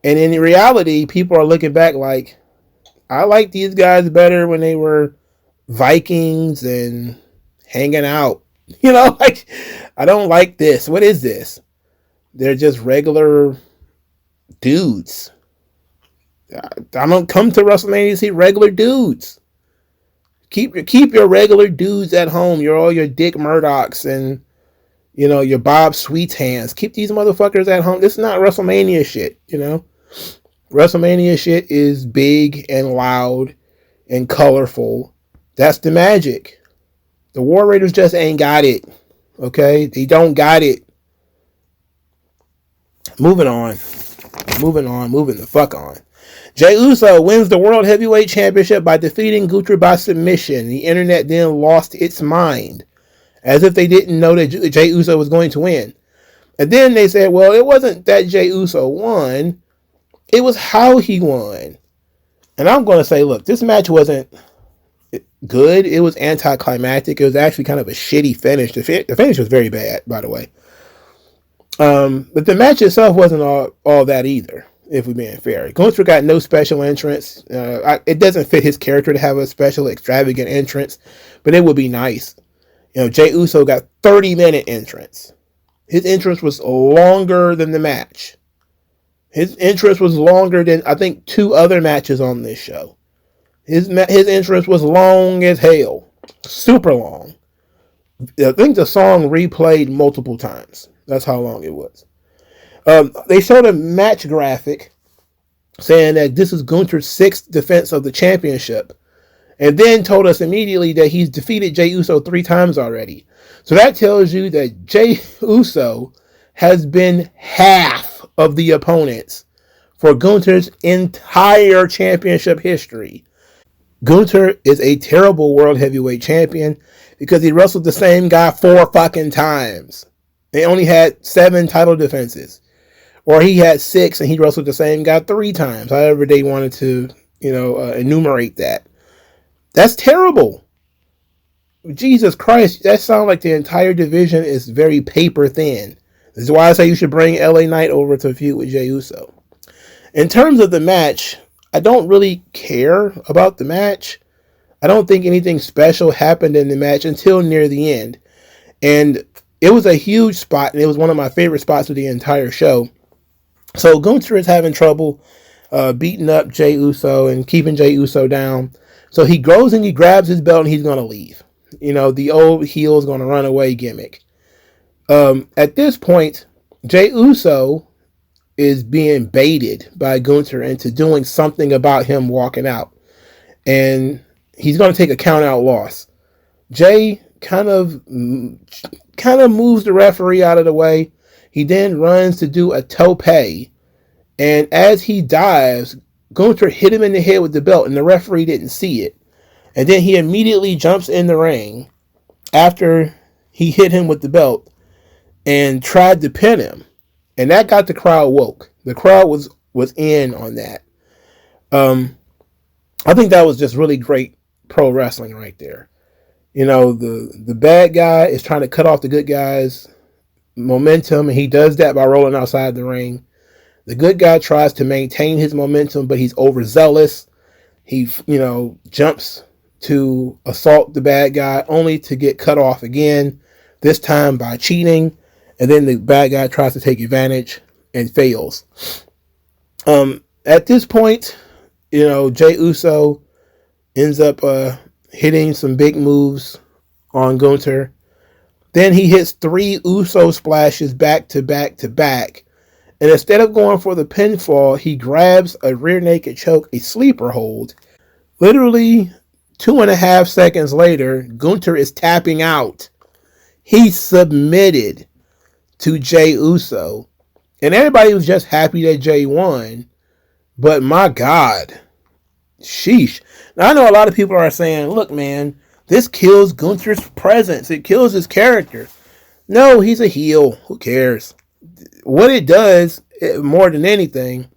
A: And in reality, people are looking back like, I like these guys better when they were Vikings and hanging out. You know, like, I don't like this. What is this? They're just regular dudes. I don't come to WrestleMania to see regular dudes. Keep your regular dudes at home. You're all your Dick Murdochs and, you know, your Bob Sweets hands. Keep these motherfuckers at home. This is not WrestleMania shit, you know. WrestleMania shit is big and loud and colorful. That's the magic. The War Raiders just ain't got it. Okay? They don't got it. Moving the fuck on. Jey Uso wins the World Heavyweight Championship by defeating Gunther by submission. The internet then lost its mind, as if they didn't know that Jey Uso was going to win. And then they said, well, it wasn't that Jey Uso won. It was how he won. And I'm going to say, look, this match wasn't good. It was anticlimactic. It was actually kind of a shitty finish. The finish was very bad, by the way. But the match itself wasn't all that either, if we're being fair. Gunther got no special entrance. It doesn't fit his character to have a special extravagant entrance, but it would be nice. You know, Jey Uso got 30-minute entrance. His entrance was longer than the match. His entrance was longer than, I think, 2 other matches on this show. His entrance was long as hell. Super long. I think the song replayed multiple times. That's how long it was. They showed a match graphic saying that this is Gunther's 6th defense of the championship, and then told us immediately that he's defeated Jey Uso 3 times already. So that tells you that Jey Uso has been half of the opponents for Gunther's entire championship history. Gunther is a terrible World Heavyweight Champion because he wrestled the same guy 4 fucking times. They only had 7 title defenses. Or he had 6 and he wrestled the same guy 3 times. However they wanted to, enumerate that. That's terrible. Jesus Christ, that sounds like the entire division is very paper thin. This is why I say you should bring LA Knight over to feud with Jey Uso. In terms of the match, I don't really care about the match. I don't think anything special happened in the match until near the end. And it was a huge spot, and it was one of my favorite spots of the entire show. So Gunther is having trouble beating up Jey Uso and keeping Jey Uso down. So he goes and he grabs his belt and he's going to leave. You know, the old heel is going to run away gimmick. At this point, Jey Uso is being baited by Gunther into doing something about him walking out. And he's going to take a count out loss. Jay kind of moves the referee out of the way. He then runs to do a tope. And as he dives, Gunther hit him in the head with the belt, and the referee didn't see it. And then he immediately jumps in the ring after he hit him with the belt and tried to pin him. And that got the crowd woke. The crowd was in on that. I think that was just really great pro wrestling right there. You know, the bad guy is trying to cut off the good guy's momentum, and he does that by rolling outside the ring. The good guy tries to maintain his momentum, but he's overzealous. He, jumps to assault the bad guy only to get cut off again, this time by cheating. And then the bad guy tries to take advantage and fails. At this point, Jey Uso ends up hitting some big moves on Gunther. Then he hits 3 Uso splashes back to back to back. And instead of going for the pinfall, he grabs a rear naked choke, a sleeper hold. Literally 2.5 seconds later, Gunther is tapping out. He submitted to Jey Uso. And everybody was just happy that Jey won. But my God. Sheesh. Now I know a lot of people are saying, look, man, this kills Gunther's presence. It kills his character. No, he's a heel. Who cares? What it does, more than anything,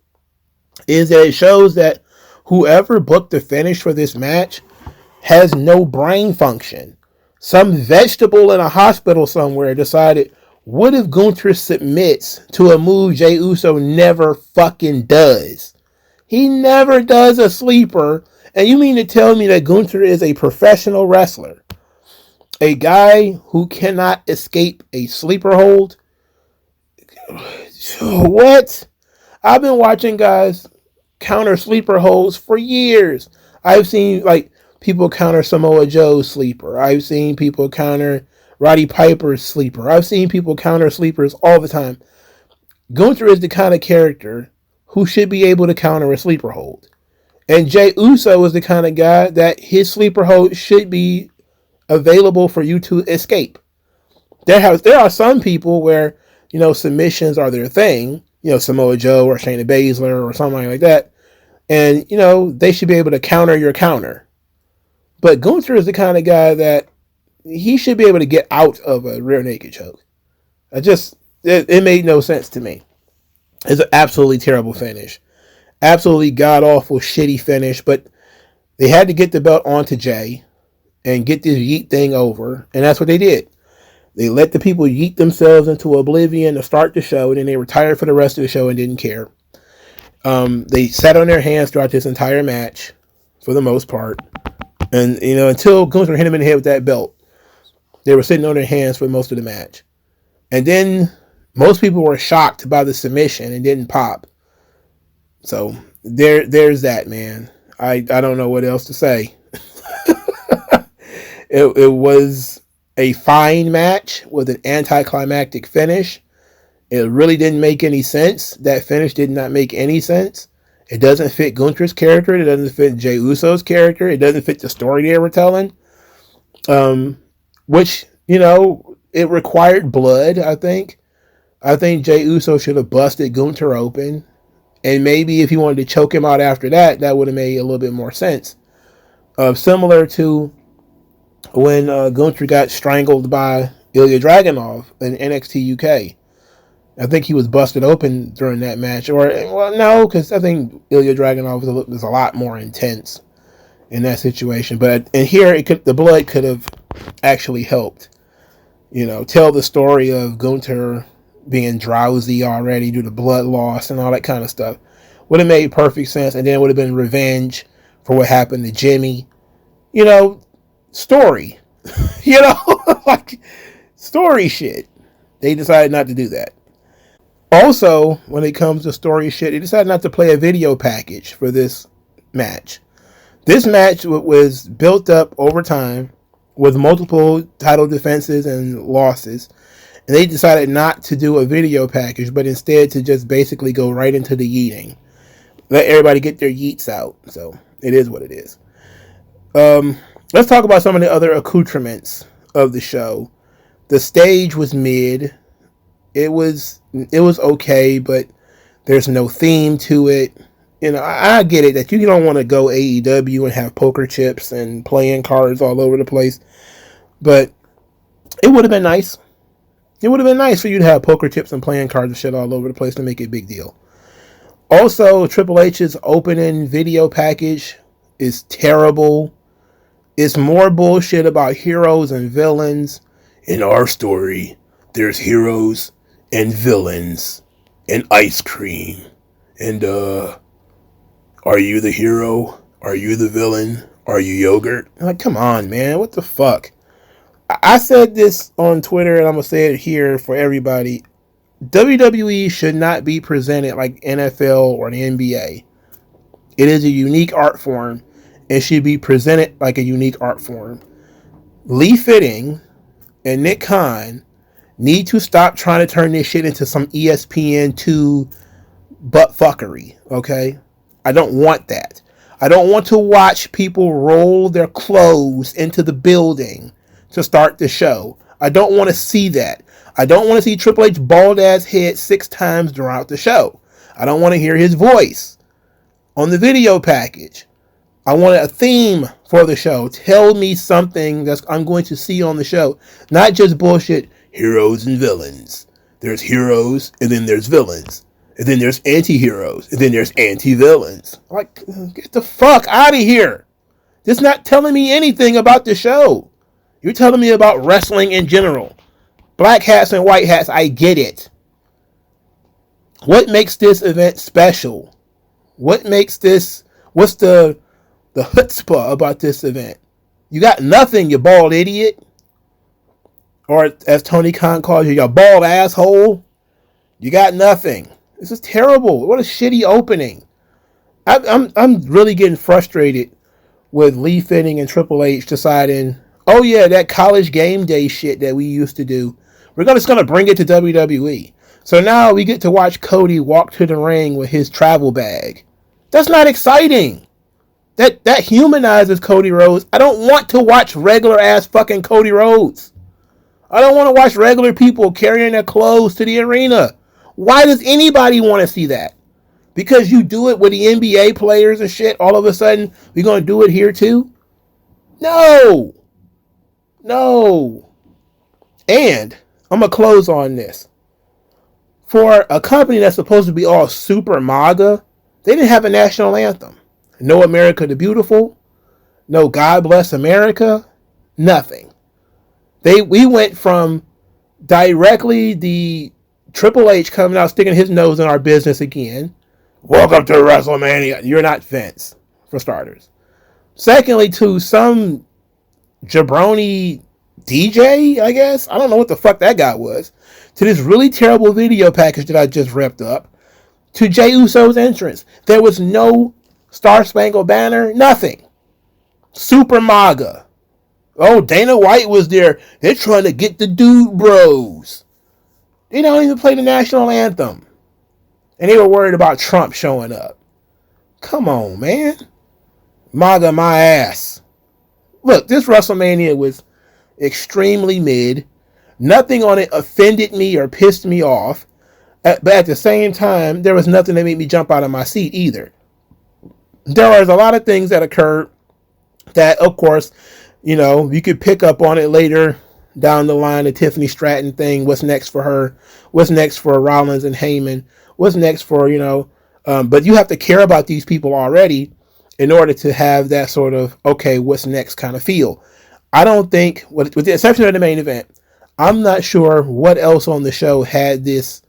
A: is that it shows that whoever booked the finish for this match has no brain function. Some vegetable in a hospital somewhere decided, what if Gunther submits to a move Jey Uso never fucking does? He never does a sleeper. And you mean to tell me that Gunther is a professional wrestler? A guy who cannot escape a sleeper hold? What? I've been watching guys counter sleeper holds for years. I've seen people counter Samoa Joe's sleeper. I've seen people counter Roddy Piper's sleeper. I've seen people counter sleepers all the time. Gunther is the kind of character who should be able to counter a sleeper hold. And Jey Uso is the kind of guy that his sleeper hold should be available for you to escape. There are some people where, submissions are their thing, Samoa Joe or Shayna Baszler or something like that. And, they should be able to counter your counter. But Gunther is the kind of guy that he should be able to get out of a rear naked choke. It made no sense to me. It's an absolutely terrible finish. Absolutely god-awful, shitty finish. But they had to get the belt onto Jey and get this yeet thing over. And that's what they did. They let the people yeet themselves into oblivion to start the show, and then they retired for the rest of the show and didn't care. They sat on their hands throughout this entire match, for the most part. And, until Gunther hit him in the head with that belt, they were sitting on their hands for most of the match. And then most people were shocked by the submission and didn't pop. So there's that, man. I don't know what else to say. It was a fine match with an anticlimactic finish. It really didn't make any sense. That finish did not make any sense. It doesn't fit Gunther's character. It doesn't fit Jey Uso's character. It doesn't fit the story they were telling. Which, it required blood, I think. I think Jey Uso should have busted Gunther open. And maybe if he wanted to choke him out after that, that would have made a little bit more sense. Similar to when Gunther got strangled by Ilya Dragunov in NXT UK. I think he was busted open during that match. No, because I think Ilya Dragunov was a lot more intense in that situation. And here, the blood could have actually helped. Tell the story of Gunther being drowsy already due to blood loss and all that kind of stuff. Would have made perfect sense, and then it would have been revenge for what happened to Jimmy. Story. Story shit. They decided not to do that. Also, when it comes to story shit, they decided not to play a video package for this match. This match was built up over time with multiple title defenses and losses. And they decided not to do a video package, but instead to just basically go right into the yeeting. Let everybody get their yeets out. So it is what it is. Let's talk about some of the other accoutrements of the show. The stage was mid. It was okay, but there's no theme to it. You know, I get it that you don't want to go AEW and have poker chips and playing cards all over the place, but it would have been nice. It would have been nice for you to have poker chips and playing cards and shit all over the place to make it a big deal. Also, Triple H's opening video package is terrible. It's more bullshit about heroes and villains. In our story, there's heroes and villains and ice cream. And, are you the hero? Are you the villain? Are you yogurt? I'm like, come on, man. What the fuck? I said this on Twitter, and I'm going to say it here for everybody. WWE should not be presented like NFL or the NBA. It is a unique art form and should be presented like a unique art form. Lee Fitting and Nick Khan need to stop trying to turn this shit into some ESPN2 buttfuckery, okay? I don't want that. I don't want to watch people roll their clothes into the building to start the show. I don't want to see that. I don't want to see Triple H bald ass head 6 times throughout the show. I don't want to hear his voice on the video package. I want a theme for the show. Tell me something that I'm going to see on the show. Not just bullshit, heroes and villains. There's heroes, and then there's villains. And then there's anti-heroes. And then there's anti-villains. Like, get the fuck out of here. This is not telling me anything about the show. You're telling me about wrestling in general. Black hats and white hats, I get it. What makes this event special? What makes this... What's the chutzpah about this event? You got nothing, you bald idiot. Or as Tony Khan calls you bald asshole. You got nothing. This is terrible. What a shitty opening. I'm really getting frustrated with Lee Fitting and Triple H deciding, oh yeah, that college game day shit that we used to do, we're just going to bring it to WWE. So now we get to watch Cody walk to the ring with his travel bag. That's not exciting. That humanizes Cody Rhodes. I don't want to watch regular ass fucking Cody Rhodes. I don't want to watch regular people carrying their clothes to the arena. Why does anybody want to see that? Because you do it with the NBA players and shit, all of a sudden we're going to do it here too? No. And I'm going to close on this. For a company that's supposed to be all super MAGA, they didn't have a national anthem. No America the Beautiful. No God Bless America. Nothing. We went from directly the Triple H coming out sticking his nose in our business again. Welcome to WrestleMania. You're not Vince, for starters. Secondly, to some jabroni DJ, I guess. I don't know what the fuck that guy was. To this really terrible video package that I just ripped up. To Jey Uso's entrance. There was no Star Spangled Banner. Nothing. Super MAGA. Oh, Dana White was there. They're trying to get the dude bros. They don't even play the national anthem. And they were worried about Trump showing up. Come on, man. MAGA my ass. Look, this WrestleMania was extremely mid. Nothing on it offended me or pissed me off. But at the same time, there was nothing that made me jump out of my seat either. There was a lot of things that occurred that, of course, you could pick up on it later down the line. The Tiffany Stratton thing. What's next for her? What's next for Rollins and Heyman? What's next for, but you have to care about these people already in order to have that sort of, okay, what's next kind of feel. I don't think, with the exception of the main event, I'm not sure what else on the show had this,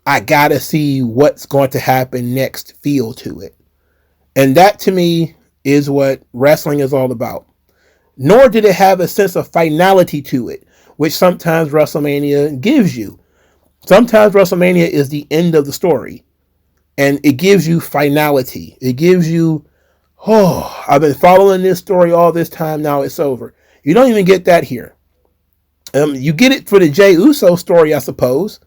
A: I gotta see what's going to happen next feel to it. And that to me is what wrestling is all about. Nor did it have a sense of finality to it, which sometimes WrestleMania gives you. Sometimes WrestleMania is the end of the story. And it gives you finality. It gives you, I've been following this story all this time, now it's over. You don't even get that here. You get it for the Jey Uso story, I suppose,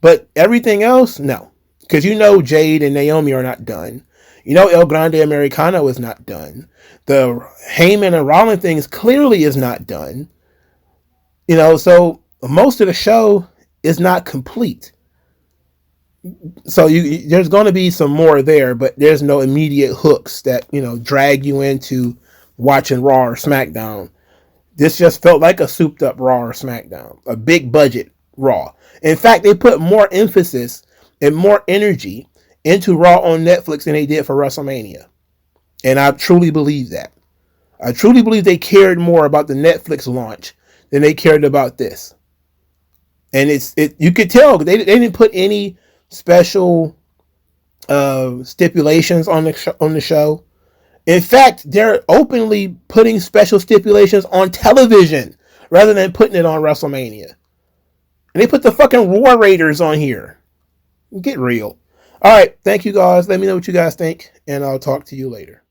A: but everything else, no. Because Jade and Naomi are not done. El Grande Americano is not done. The Heyman and Rollins things clearly is not done. So most of the show is not complete. So there's going to be some more there, but there's no immediate hooks that, drag you into watching Raw or SmackDown. This just felt like a souped up Raw or SmackDown, a big budget Raw. In fact, they put more emphasis and more energy into Raw on Netflix than they did for WrestleMania. And I truly believe that. I truly believe they cared more about the Netflix launch than they cared about this. And you could tell they didn't put any special stipulations on the show. In fact, they're openly putting special stipulations on television rather than putting it on WrestleMania. And they put the fucking War Raiders on here. Get real. All right, thank you guys. Let me know what you guys think, and I'll talk to you later.